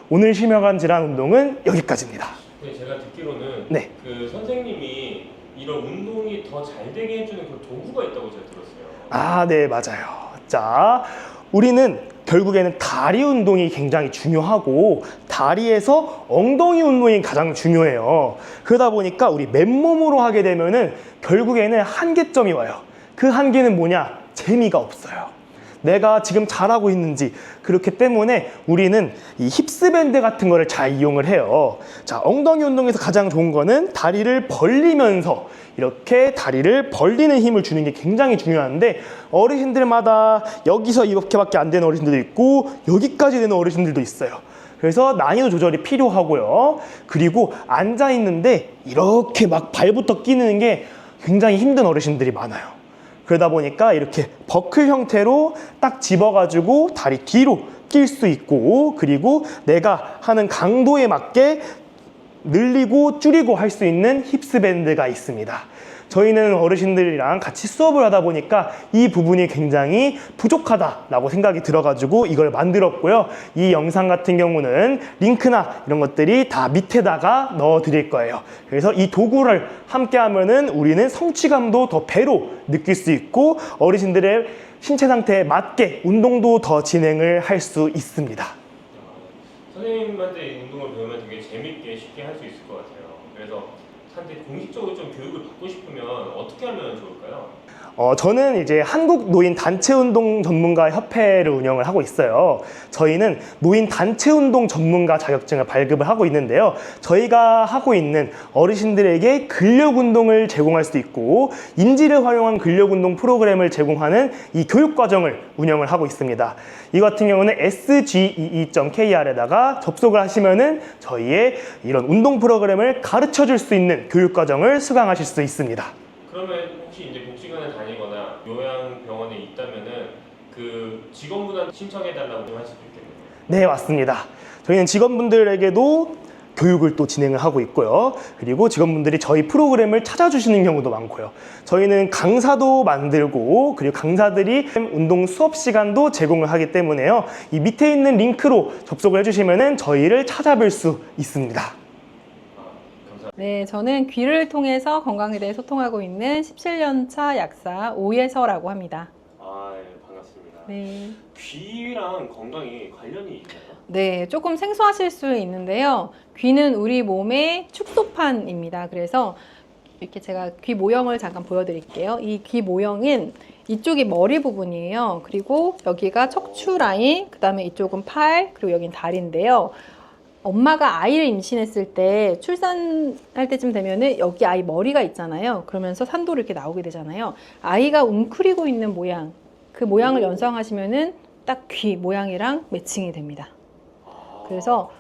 오늘 심혈관 질환 운동은 여기까지입니다. 네, 제가 듣기로는 네. 그 선생님이 이런 운동이 더 잘 되게 해주는 그 도구가 있다고 제가 들었어요. 아, 네, 맞아요. 자, 우리는 결국에는 다리 운동이 굉장히 중요하고, 다리에서 엉덩이 운동이 가장 중요해요. 그러다 보니까 우리 맨몸으로 하게 되면은 결국에는 한계점이 와요. 그 한계는 뭐냐? 재미가 없어요. 내가 지금 잘하고 있는지. 그렇기 때문에 우리는 이 힙스밴드 같은 거를 잘 이용을 해요. 자, 엉덩이 운동에서 가장 좋은 거는 다리를 벌리면서 이렇게 다리를 벌리는 힘을 주는 게 굉장히 중요한데, 어르신들마다 여기서 이렇게밖에 안 되는 어르신들도 있고 여기까지 되는 어르신들도 있어요. 그래서 난이도 조절이 필요하고요. 그리고 앉아 있는데 이렇게 막 발부터 끼는 게 굉장히 힘든 어르신들이 많아요. 그러다 보니까 이렇게 버클 형태로 딱 집어가지고 다리 뒤로 낄 수 있고, 그리고 내가 하는 강도에 맞게 늘리고 줄이고 할 수 있는 힙스밴드가 있습니다. 저희는 어르신들이랑 같이 수업을 하다 보니까 이 부분이 굉장히 부족하다라고 생각이 들어가지고 이걸 만들었고요. 이 영상 같은 경우는 링크나 이런 것들이 다 밑에다가 넣어 드릴 거예요. 그래서 이 도구를 함께 하면은 우리는 성취감도 더 배로 느낄 수 있고, 어르신들의 신체 상태에 맞게 운동도 더 진행을 할 수 있습니다. 선생님한테 이 운동을 배우면 되게 재밌게 쉽게 할 수 있을 것 같아요. 그래서 한테 공식적으로 좀 교육을 받고 싶으면 어떻게 하면 좋을까요? 저는 이제 한국 노인 단체 운동 전문가 협회를 운영을 하고 있어요. 저희는 노인 단체 운동 전문가 자격증을 발급을 하고 있는데요. 저희가 하고 있는 어르신들에게 근력 운동을 제공할 수 있고, 인지를 활용한 근력 운동 프로그램을 제공하는 이 교육 과정을 운영을 하고 있습니다. 이 같은 경우는 sgee.kr에다가 접속을 하시면은 저희의 이런 운동 프로그램을 가르쳐 줄 수 있는 교육 과정을 수강하실 수 있습니다. 그러면 혹시 이제 복지관에 다니거나 요양병원에 있다면은 그 직원분한테 신청해달라고 좀 할 수도 있겠네요. 네, 맞습니다. 저희는 직원분들에게도 교육을 또 진행을 하고 있고요. 그리고 직원분들이 저희 프로그램을 찾아주시는 경우도 많고요. 저희는 강사도 만들고, 그리고 강사들이 운동 수업 시간도 제공을 하기 때문에요. 이 밑에 있는 링크로 접속을 해주시면은 저희를 찾아뵐 수 있습니다. 네, 저는 귀를 통해서 건강에 대해 소통하고 있는 17년차 약사 오예서라고 합니다. 아, 예, 반갑습니다. 네. 귀랑 건강이 관련이 있나요? 네, 조금 생소하실 수 있는데요. 귀는 우리 몸의 축소판입니다. 그래서 이렇게 제가 귀 모형을 잠깐 보여드릴게요. 이 귀 모형은 이쪽이 머리 부분이에요. 그리고 여기가 척추 라인, 그 다음에 이쪽은 팔, 그리고 여긴 다리인데요. 엄마가 아이를 임신했을 때 출산할 때쯤 되면은 여기 아이 머리가 있잖아요. 그러면서 산도로 이렇게 나오게 되잖아요. 아이가 웅크리고 있는 모양, 그 모양을 연상하시면은 딱 귀 모양이랑 매칭이 됩니다. 그래서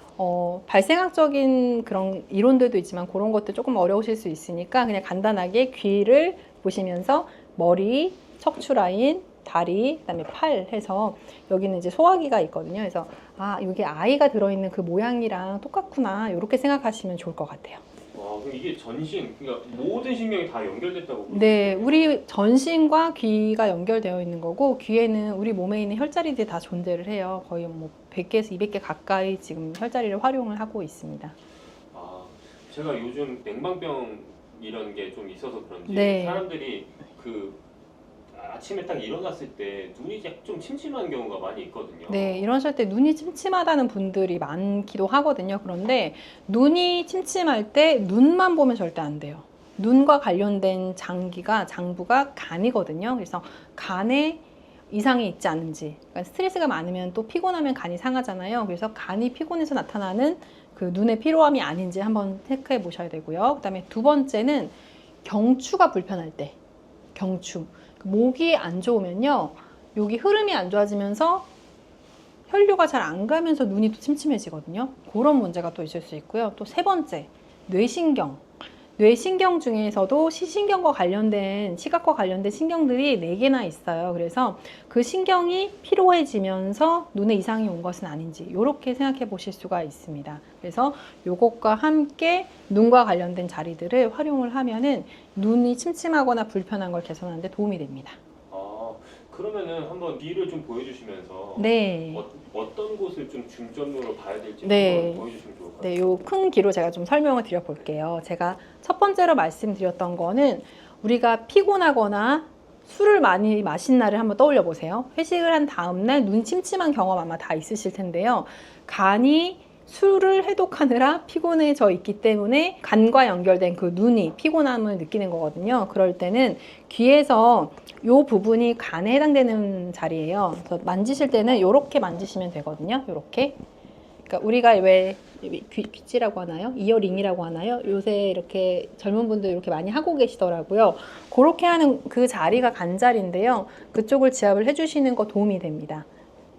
발생학적인 그런 이론들도 있지만 그런 것도 조금 어려우실 수 있으니까 그냥 간단하게 귀를 보시면서 머리, 척추 라인, 다리, 그다음에 팔 해서 여기는 이제 소화기가 있거든요. 그래서 아, 이게 아이가 들어있는 그 모양이랑 똑같구나 이렇게 생각하시면 좋을 것 같아요. 그럼 이게 전신, 그러니까 모든 신경이 다 연결됐다고? 네, 우리 전신과 귀가 연결되어 있는 거고, 귀에는 우리 몸에 있는 혈자리들이 다 존재를 해요. 거의 뭐 100개에서 200개 가까이 지금 혈자리를 활용을 하고 있습니다. 아, 제가 요즘 냉방병 이런 게 좀 있어서 그런지 네. 사람들이 그 아침에 딱 일어났을 때 눈이 좀 침침한 경우가 많이 있거든요. 네, 이러실 때 눈이 침침하다는 분들이 많기도 하거든요. 그런데 눈이 침침할 때 눈만 보면 절대 안 돼요. 눈과 관련된 장부가 간이거든요. 그래서 간에 이상이 있지 않은지, 그러니까 스트레스가 많으면 또 피곤하면 간이 상하잖아요. 그래서 간이 피곤해서 나타나는 그 눈의 피로함이 아닌지 한번 체크해 보셔야 되고요. 그 다음에 두 번째는 경추가 불편할 때, 경추. 목이 안 좋으면요, 여기 흐름이 안 좋아지면서 혈류가 잘 안 가면서 눈이 또 침침해지거든요. 그런 문제가 또 있을 수 있고요. 또 세 번째, 뇌신경. 뇌신경 중에서도 시신경과 관련된, 시각과 관련된 신경들이 4개나 있어요. 그래서 그 신경이 피로해지면서 눈에 이상이 온 것은 아닌지 이렇게 생각해 보실 수가 있습니다. 그래서 이것과 함께 눈과 관련된 자리들을 활용을 하면은 눈이 침침하거나 불편한 걸 개선하는 데 도움이 됩니다. 그러면은 한번 귀를 좀 보여주시면서 네. 어떤 곳을 좀 중점으로 봐야 될지 네. 한번 보여주시면 좋을 것 같아요. 네, 요 큰 귀로 제가 좀 설명을 드려볼게요. 제가 첫 번째로 말씀드렸던 거는 우리가 피곤하거나 술을 많이 마신 날을 한번 떠올려 보세요. 회식을 한 다음날 눈 침침한 경험 아마 다 있으실 텐데요. 간이 술을 해독하느라 피곤해져 있기 때문에 간과 연결된 그 눈이 피곤함을 느끼는 거거든요. 그럴 때는 귀에서 이 부분이 간에 해당되는 자리예요. 그래서 만지실 때는 이렇게 만지시면 되거든요. 이렇게. 그러니까 우리가 왜 귀찌라고 하나요? 이어링이라고 하나요? 요새 이렇게 젊은 분들 이렇게 많이 하고 계시더라고요. 그렇게 하는 그 자리가 간자리인데요. 그쪽을 지압을 해주시는 거 도움이 됩니다.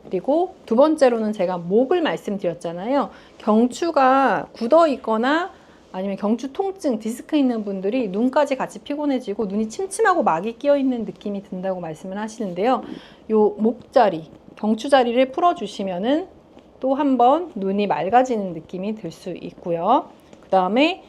그리고 두 번째로는 제가 목을 말씀드렸잖아요. 경추가 굳어 있거나 아니면 경추 통증, 디스크 있는 분들이 눈까지 같이 피곤해지고 눈이 침침하고 막이 끼어 있는 느낌이 든다고 말씀을 하시는데요. 요 목자리, 경추 자리를 풀어주시면은 또 한 번 눈이 맑아지는 느낌이 들 수 있고요. 그 다음에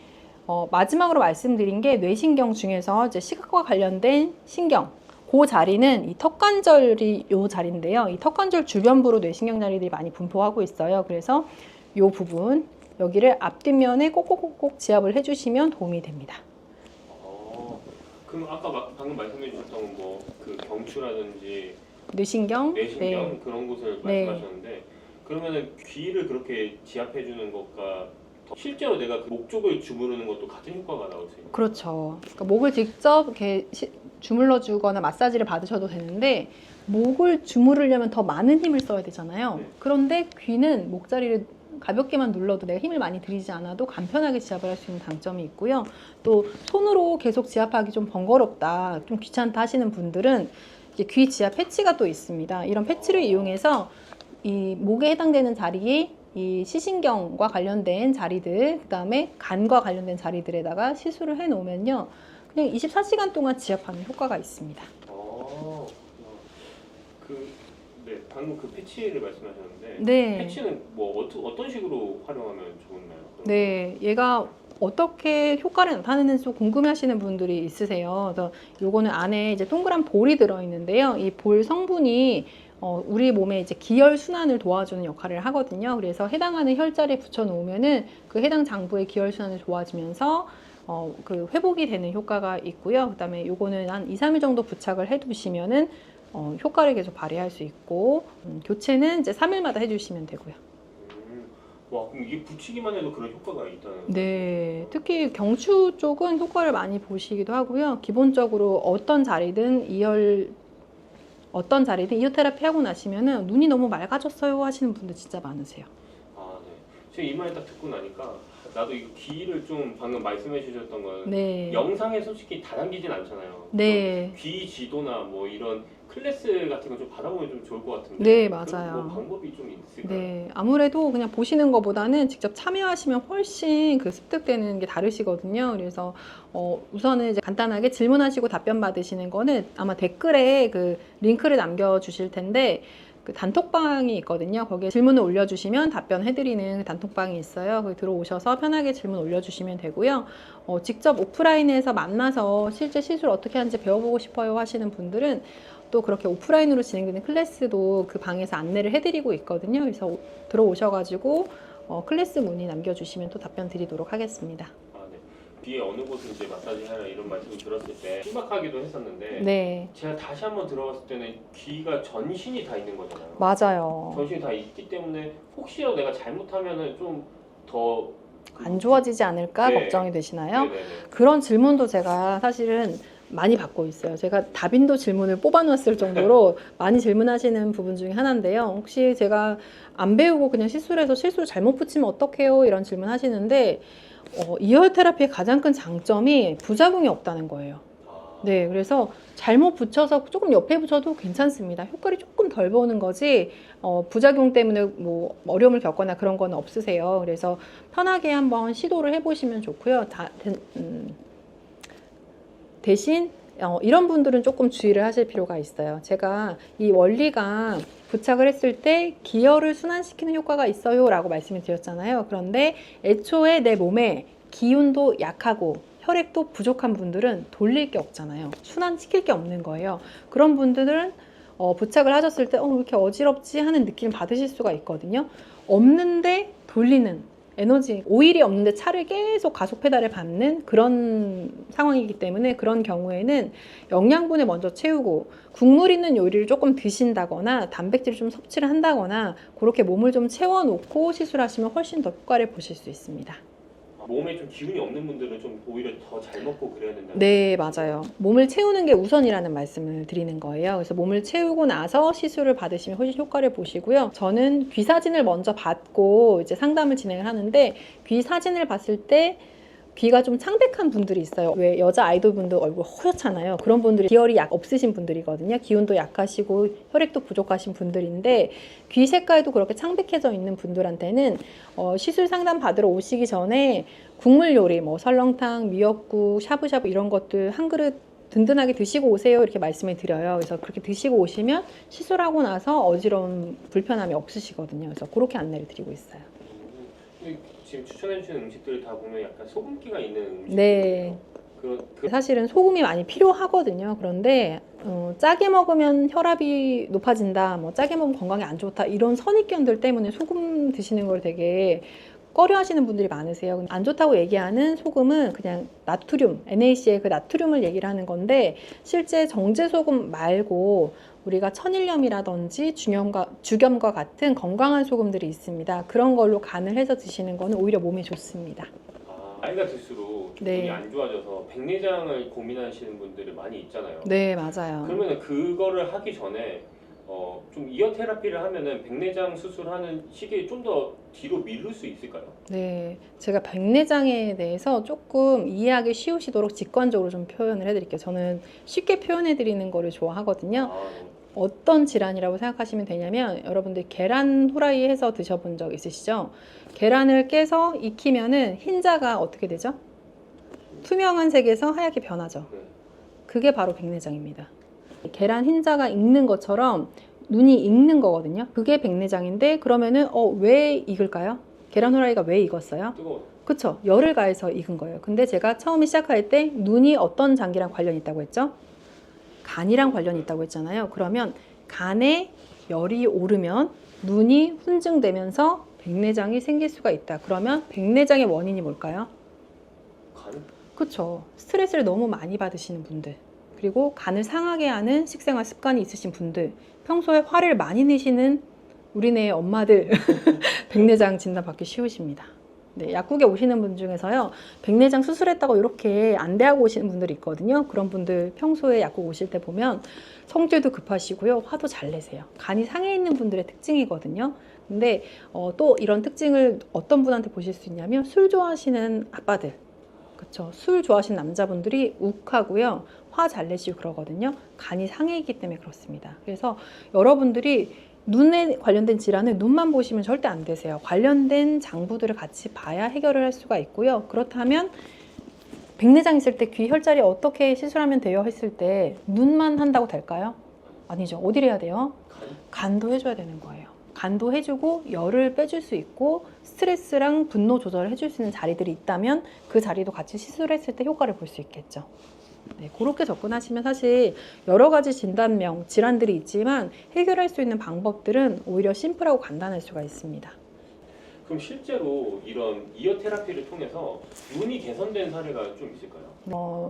마지막으로 말씀드린 게 뇌신경 중에서 이제 시각과 관련된 신경. 그 자리는 이 턱관절이 요 자리인데요. 이 턱관절 주변부로 뇌신경 자리들이 많이 분포하고 있어요. 그래서 요 부분, 여기를 앞뒷면에 꼭꼭꼭꼭 지압을 해주시면 도움이 됩니다. 그럼 아까 방금 말씀해 주셨던 뭐 그 경추라든지 뇌신경, 뇌신경 네. 그런 곳을 네. 말씀하셨는데 그러면은 귀를 그렇게 지압해 주는 것과 실제로 내가 그 목 쪽을 주무르는 것도 같은 효과가 나올 수 있나요? 그렇죠. 그러니까 목을 직접 이렇게 주물러 주거나 마사지를 받으셔도 되는데 목을 주무르려면 더 많은 힘을 써야 되잖아요. 네. 그런데 귀는 목자리를 가볍게만 눌러도 내가 힘을 많이 들이지 않아도 간편하게 지압을 할 수 있는 장점이 있고요. 또 손으로 계속 지압하기 좀 번거롭다, 좀 귀찮다 하시는 분들은 이제 귀 지압 패치가 또 있습니다. 이런 패치를 이용해서 이 목에 해당되는 자리에 이 시신경과 관련된 자리들, 그 다음에 간과 관련된 자리들에다가 시술을 해 놓으면요, 그냥 24시간 동안 지압하는 효과가 있습니다. 네, 방금 그 패치를 말씀하셨는데 네. 패치는 뭐 어떤 식으로 활용하면 좋나요? 네, 얘가 어떻게 효과를 나타내는지 좀 궁금해하시는 분들이 있으세요. 그래서 요거는 안에 이제 동그란 볼이 들어있는데요. 이 볼 성분이 우리 몸의 이제 기혈 순환을 도와주는 역할을 하거든요. 그래서 해당하는 혈자리에 붙여 놓으면은 그 해당 장부의 기혈 순환이 좋아지면서 그 회복이 되는 효과가 있고요. 그다음에 요거는 한 2, 3일 정도 부착을 해두시면은 효과를 계속 발휘할 수 있고 교체는 이제 3일마다 해주시면 되고요. 와, 그럼 이게 붙이기만 해도 그런 효과가 있다는 거예요? 네, 특히 경추 쪽은 효과를 많이 보시기도 하고요. 기본적으로 어떤 자리든 이어테라피 하고 나시면은 눈이 너무 맑아졌어요 하시는 분들 진짜 많으세요. 아, 네. 제가 이 말 딱 듣고 나니까 나도 이거 귀를 좀 방금 말씀해 주셨던 건 네. 영상에 솔직히 다 담기진 않잖아요. 네. 귀 지도나 뭐 이런 클래스 같은 거 좀 받아보면 좀 좋을 것 같은데. 네, 그런 맞아요. 뭐 방법이 좀 있을까요? 네, 아무래도 그냥 보시는 것보다는 직접 참여하시면 훨씬 그 습득되는 게 다르시거든요. 그래서 우선은 이제 간단하게 질문하시고 답변 받으시는 거는 아마 댓글에 그 링크를 남겨주실 텐데 그 단톡방이 있거든요. 거기에 질문을 올려주시면 답변해드리는 단톡방이 있어요. 거기 들어오셔서 편하게 질문 올려주시면 되고요. 직접 오프라인에서 만나서 실제 시술 어떻게 하는지 배워보고 싶어요 하시는 분들은 또 그렇게 오프라인으로 진행되는 클래스도 그 방에서 안내를 해드리고 있거든요. 그래서 들어오셔가지고 클래스 문의 남겨주시면 또 답변 드리도록 하겠습니다. 아, 네. 귀에 어느 곳을 이제 마사지 하라 이런 말씀을 들었을 때 신박하기도 했었는데 네, 제가 다시 한번 들어봤을 때는 귀가 전신이 다 있는 거잖아요. 맞아요. 전신이 다 있기 때문에 혹시라도 내가 잘못하면은 좀 더 안 좋아지지 않을까 네. 걱정이 되시나요? 네네네. 그런 질문도 제가 사실은 많이 받고 있어요. 제가 다빈도 질문을 뽑아놨을 정도로 많이 질문하시는 부분 중에 하나인데요. 혹시 제가 안 배우고 그냥 시술해서 실수를 잘못 붙이면 어떡해요? 이런 질문 하시는데 이어 테라피의 가장 큰 장점이 부작용이 없다는 거예요. 네, 그래서 잘못 붙여서 조금 옆에 붙여도 괜찮습니다. 효과를 조금 덜 보는 거지 부작용 때문에 뭐 어려움을 겪거나 그런 건 없으세요. 그래서 편하게 한번 시도를 해보시면 좋고요. 대신 이런 분들은 조금 주의를 하실 필요가 있어요. 제가 이 원리가 부착을 했을 때 기혈을 순환시키는 효과가 있어요 라고 말씀을 드렸잖아요. 그런데 애초에 내 몸에 기운도 약하고 혈액도 부족한 분들은 돌릴 게 없잖아요. 순환시킬 게 없는 거예요. 그런 분들은 부착을 하셨을 때 왜 이렇게 어지럽지 하는 느낌을 받으실 수가 있거든요. 없는데 돌리는 에너지, 오일이 없는데 차를 계속 가속 페달을 밟는 그런 상황이기 때문에 그런 경우에는 영양분을 먼저 채우고 국물 있는 요리를 조금 드신다거나 단백질을 좀 섭취를 한다거나 그렇게 몸을 좀 채워놓고 시술하시면 훨씬 더 효과를 보실 수 있습니다. 몸에 좀 기운이 없는 분들은 좀 오히려 더 잘 먹고 그래야 된다. 네, 맞아요. 몸을 채우는 게 우선이라는 말씀을 드리는 거예요. 그래서 몸을 채우고 나서 시술을 받으시면 훨씬 효과를 보시고요. 저는 귀 사진을 먼저 받고 이제 상담을 진행을 하는데 귀 사진을 봤을 때 귀가 좀 창백한 분들이 있어요. 왜 여자 아이돌 분들 얼굴 허옇잖아요. 그런 분들이 기혈이 없으신 분들이거든요. 기운도 약하시고 혈액도 부족하신 분들인데 귀 색깔도 그렇게 창백해져 있는 분들한테는 시술 상담 받으러 오시기 전에 국물 요리, 뭐 설렁탕, 미역국, 샤브샤브 이런 것들 한 그릇 든든하게 드시고 오세요 이렇게 말씀을 드려요. 그래서 그렇게 드시고 오시면 시술하고 나서 어지러운 불편함이 없으시거든요. 그래서 그렇게 안내를 드리고 있어요. 지금 추천해 주시는 음식들 다 보면 약간 소금기가 있는 음식들. 네. 사실은 소금이 많이 필요하거든요. 그런데 짜게 먹으면 혈압이 높아진다, 뭐 짜게 먹으면 건강에 안 좋다 이런 선입견들 때문에 소금 드시는 걸 되게 꺼려하시는 분들이 많으세요. 안 좋다고 얘기하는 소금은 그냥 나트륨, NaCl 그 나트륨을 얘기를 하는 건데 실제 정제 소금 말고 우리가 천일염이라든지 주겸과 같은 건강한 소금들이 있습니다. 그런 걸로 간을 해서 드시는 거는 오히려 몸에 좋습니다. 나이가 들수록 네. 기분이 안 좋아져서 백내장을 고민하시는 분들이 많이 있잖아요. 네, 맞아요. 그러면 그거를 하기 전에 좀 이어 테라피를 하면은 백내장 수술하는 시기에 좀 더 뒤로 미룰 수 있을까요? 네, 제가 백내장에 대해서 조금 이해하기 쉬우시도록 직관적으로 좀 표현을 해드릴게요. 저는 쉽게 표현해드리는 거를 좋아하거든요. 어떤 질환이라고 생각하시면 되냐면 여러분들 계란 후라이 해서 드셔본 적 있으시죠? 계란을 깨서 익히면은 흰자가 어떻게 되죠? 투명한 색에서 하얗게 변하죠. 그게 바로 백내장입니다. 계란 흰자가 익는 것처럼 눈이 익는 거거든요. 그게 백내장인데 그러면은 왜 익을까요? 계란 후라이가 왜 익었어요? 뜨거워. 그쵸? 열을 가해서 익은 거예요. 근데 제가 처음에 시작할 때 눈이 어떤 장기랑 관련이 있다고 했죠? 간이랑 관련이 있다고 했잖아요. 그러면 간에 열이 오르면 눈이 훈증되면서 백내장이 생길 수가 있다. 그러면 백내장의 원인이 뭘까요? 간? 그쵸? 스트레스를 너무 많이 받으시는 분들, 그리고 간을 상하게 하는 식생활 습관이 있으신 분들, 평소에 화를 많이 내시는 우리네 엄마들 백내장 진단 받기 쉬우십니다. 네, 약국에 오시는 분 중에서요, 백내장 수술했다고 이렇게 안대하고 오시는 분들이 있거든요. 그런 분들 평소에 약국 오실 때 보면 성질도 급하시고요, 화도 잘 내세요. 간이 상해 있는 분들의 특징이거든요. 근데 또 이런 특징을 어떤 분한테 보실 수 있냐면 술 좋아하시는 아빠들, 그쵸? 술 좋아하시는 남자분들이 욱하고요, 화 잘 내시고 그러거든요. 간이 상해 있기 때문에 그렇습니다. 그래서 여러분들이 눈에 관련된 질환을 눈만 보시면 절대 안 되세요. 관련된 장부들을 같이 봐야 해결을 할 수가 있고요. 그렇다면 백내장 있을 때 귀 혈자리 어떻게 시술하면 돼요 했을 때 눈만 한다고 될까요? 아니죠. 어디를 해야 돼요? 간도 해줘야 되는 거예요. 간도 해주고 열을 빼줄 수 있고 스트레스랑 분노 조절을 해줄 수 있는 자리들이 있다면 그 자리도 같이 시술했을 때 효과를 볼 수 있겠죠. 네, 그렇게 접근하시면 사실 여러 가지 진단명, 질환들이 있지만 해결할 수 있는 방법들은 오히려 심플하고 간단할 수가 있습니다. 그럼 실제로 이런 이어 테라피를 통해서 눈이 개선된 사례가 좀 있을까요?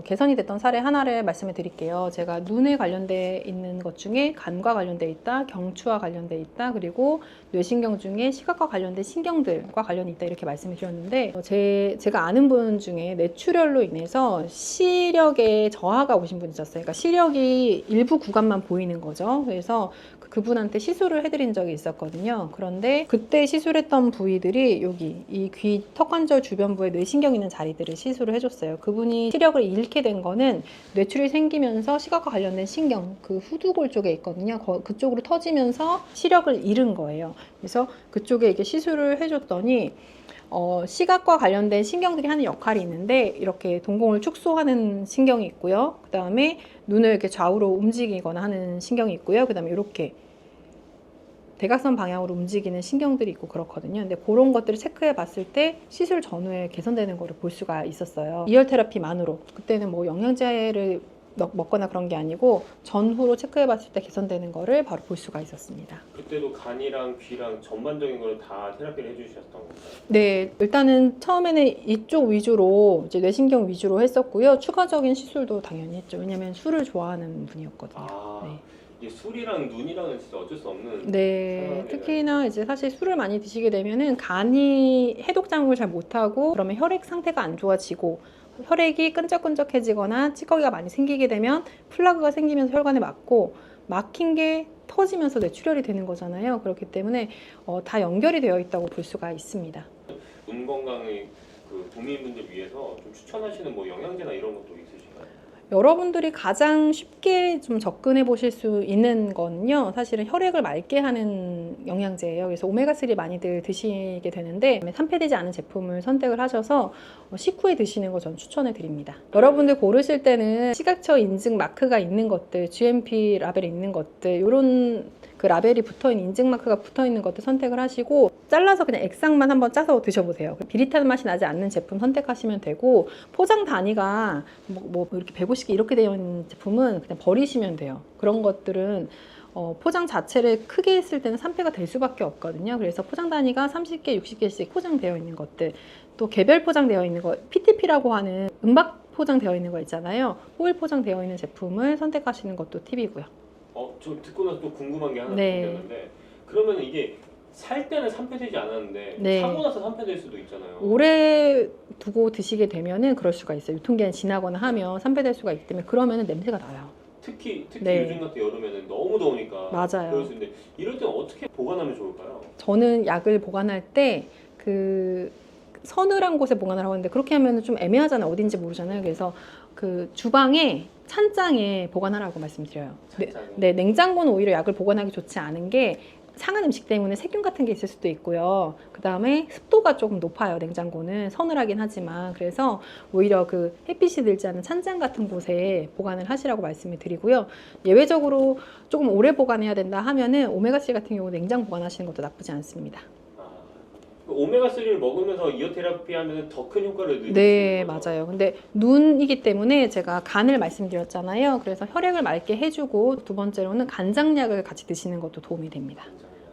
개선이 됐던 사례 하나를 말씀을 드릴게요. 제가 눈에 관련돼 있는 것 중에 간과 관련돼 있다, 경추와 관련돼 있다, 그리고 뇌신경 중에 시각과 관련된 신경들과 관련이 있다 이렇게 말씀을 드렸는데 제가 아는 분 중에 뇌출혈로 인해서 시력에 저하가 오신 분이 있었어요. 그러니까 시력이 일부 구간만 보이는 거죠. 그래서 그분한테 시술을 해드린 적이 있었거든요. 그런데 그때 시술했던 부위들이 여기 이 귀 턱관절 주변부에 뇌신경 있는 자리들을 시술을 해줬어요. 그분이 시력을 잃게 된 거는 뇌출혈이 생기면서 시각과 관련된 신경, 그 후두골 쪽에 있거든요. 그쪽으로 터지면서 시력을 잃은 거예요. 그래서 그쪽에 이렇게 시술을 해줬더니 시각과 관련된 신경들이 하는 역할이 있는데 이렇게 동공을 축소하는 신경이 있고요. 그 다음에 눈을 이렇게 좌우로 움직이거나 하는 신경이 있고요. 그 다음에 이렇게 대각선 방향으로 움직이는 신경들이 있고 그렇거든요. 근데 그런 것들을 체크해 봤을 때 시술 전후에 개선되는 거를 볼 수가 있었어요. 이열 테라피만으로. 그때는 뭐 영양제를 먹거나 그런 게 아니고 전후로 체크해 봤을 때 개선되는 거를 바로 볼 수가 있었습니다. 그때도 간이랑 귀랑 전반적인 걸 다 테라피를 해주셨던 건가요? 네, 일단은 처음에는 이쪽 위주로 이제 뇌신경 위주로 했었고요. 추가적인 시술도 당연히 했죠. 왜냐면 술을 좋아하는 분이었거든요. 네. 이게 술이랑 눈이랑은 진짜 어쩔 수 없는 네, 상황이네요. 특히나 이제 사실 술을 많이 드시게 되면은 간이 해독 작용을 잘 못하고 그러면 혈액 상태가 안 좋아지고 혈액이 끈적끈적해지거나 찌꺼기가 많이 생기게 되면 플라그가 생기면서 혈관에 막힌 게 터지면서 뇌출혈이 되는 거잖아요. 그렇기 때문에 다 연결이 되어 있다고 볼 수가 있습니다. 눈 건강의 그 도민분들 위해서 좀 추천하시는 뭐 영양제나 이런 것도 있으신가요? 여러분들이 가장 쉽게 좀 접근해 보실 수 있는 건요, 사실은 혈액을 맑게 하는 영양제예요. 그래서 오메가3 많이들 드시게 되는데 산패되지 않은 제품을 선택을 하셔서 식후에 드시는 거 전 추천해 드립니다. 여러분들 고르실 때는 시각처 인증 마크가 있는 것들, GMP 라벨이 있는 것들, 이런 그 라벨이 붙어있는 인증 마크가 붙어있는 것들 선택을 하시고 잘라서 그냥 액상만 한번 짜서 드셔보세요. 비릿한 맛이 나지 않는 제품 선택하시면 되고, 포장 단위가 뭐 이렇게 150개 이렇게 되어 있는 제품은 그냥 버리시면 돼요. 그런 것들은 포장 자체를 크게 했을 때는 산패가 될 수밖에 없거든요. 그래서 포장 단위가 30개, 60개씩 포장되어 있는 것들, 또 개별 포장되어 있는 거, PTP라고 하는 음박 포장되어 있는 거 있잖아요. 호일 포장되어 있는 제품을 선택하시는 것도 팁이고요. 저 듣고 나서 또 궁금한 게 하나 네. 생겼는데, 그러면 이게 살 때는 산패되지 않았는데 네. 사고 나서 산패될 수도 있잖아요. 오래 두고 드시게 되면은 그럴 수가 있어요. 유통기한이 지나거나 하면 산패될 수가 있기 때문에, 그러면은 냄새가 나요. 특히 네. 요즘 같은 여름에는 너무 더우니까 맞아요. 그럴 수 있는데, 이럴 때는 어떻게 보관하면 좋을까요? 저는 약을 보관할 때 그 서늘한 곳에 보관을 하고 있는데, 그렇게 하면 좀 애매하잖아요. 어딘지 모르잖아요. 그래서 그 주방에 찬장에 보관하라고 말씀드려요. 찬장에? 네, 냉장고는 오히려 약을 보관하기 좋지 않은 게 상한 음식 때문에 세균 같은 게 있을 수도 있고요. 그 다음에 습도가 조금 높아요. 냉장고는 서늘하긴 하지만. 그래서 오히려 그 햇빛이 들지 않은 찬장 같은 곳에 보관을 하시라고 말씀을 드리고요. 예외적으로 조금 오래 보관해야 된다 하면은 오메가3 같은 경우 냉장 보관하시는 것도 나쁘지 않습니다. 오메가3를 먹으면서 이어 테라피 하면 더 큰 효과를 누릴 수 네, 있는 거죠? 맞아요. 근데 눈이기 때문에 제가 간을 말씀드렸잖아요. 그래서 혈액을 맑게 해주고, 두 번째로는 간장약을 같이 드시는 것도 도움이 됩니다.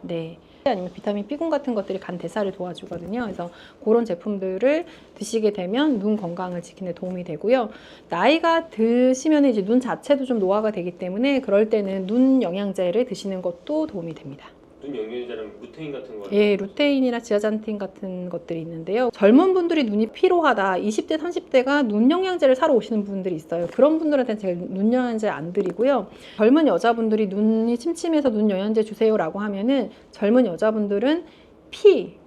네. 아니면 비타민 B군 같은 것들이 간 대사를 도와주거든요. 그래서 그런 제품들을 드시게 되면 눈 건강을 지키는 데 도움이 되고요. 나이가 드시면 이제 눈 자체도 좀 노화가 되기 때문에 그럴 때는 눈 영양제를 드시는 것도 도움이 됩니다. 눈 영양제라면 루테인 같은 거? 예, 루테인이나 지아잔틴 같은 것들이 있는데요. 젊은 분들이 눈이 피로하다, 20대, 30대가 눈 영양제를 사러 오시는 분들이 있어요. 그런 분들한테는 제가 눈 영양제 안 드리고요. 젊은 여자분들이 눈이 침침해서 눈 영양제 주세요라고 하면은, 젊은 여자분들은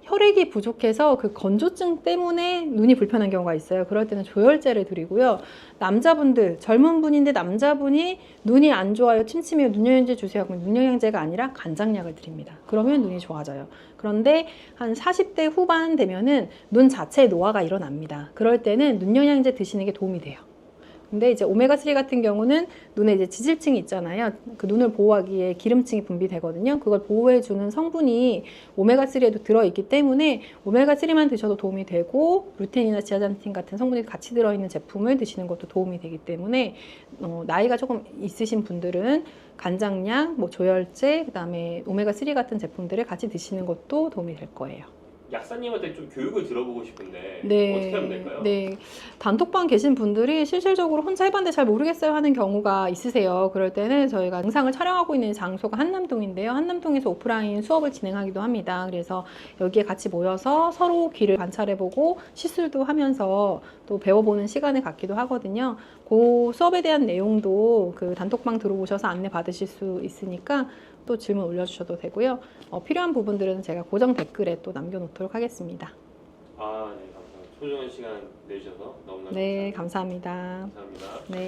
혈액이 부족해서 그 건조증 때문에 눈이 불편한 경우가 있어요. 그럴 때는 조혈제를 드리고요. 남자분들, 젊은 분인데 남자분이 눈이 안 좋아요, 침침해요, 눈 영양제 주세요. 그럼 눈 영양제가 아니라 간장약을 드립니다. 그러면 눈이 좋아져요. 그런데 한 40대 후반 되면은 눈 자체에 노화가 일어납니다. 그럴 때는 눈 영양제 드시는 게 도움이 돼요. 근데 이제 오메가3 같은 경우는 눈에 이제 지질층이 있잖아요. 그 눈을 보호하기에 기름층이 분비되거든요. 그걸 보호해주는 성분이 오메가3에도 들어있기 때문에 오메가3만 드셔도 도움이 되고, 루테인이나 지아잔틴 같은 성분이 같이 들어있는 제품을 드시는 것도 도움이 되기 때문에 나이가 조금 있으신 분들은 간장약, 뭐 조혈제, 그 다음에 오메가3 같은 제품들을 같이 드시는 것도 도움이 될 거예요. 약사님한테 좀 교육을 들어보고 싶은데 네. 어떻게 하면 될까요? 네. 단톡방 계신 분들이 실질적으로 혼자 해봤는데 잘 모르겠어요 하는 경우가 있으세요. 그럴 때는 저희가 영상을 촬영하고 있는 장소가 한남동인데요. 한남동에서 오프라인 수업을 진행하기도 합니다. 그래서 여기에 같이 모여서 서로 귀를 관찰해보고 시술도 하면서 또 배워보는 시간을 갖기도 하거든요. 그 수업에 대한 내용도 그 단톡방 들어오셔서 안내 받으실 수 있으니까 또 질문 올려주셔도 되고요. 필요한 부분들은 제가 고정 댓글에 또 남겨놓도록 하겠습니다. 아, 네, 감사합니다. 소중한 시간 내주셔서 너무나 네, 감사합니다. 감사합니다. 감사합니다. 네.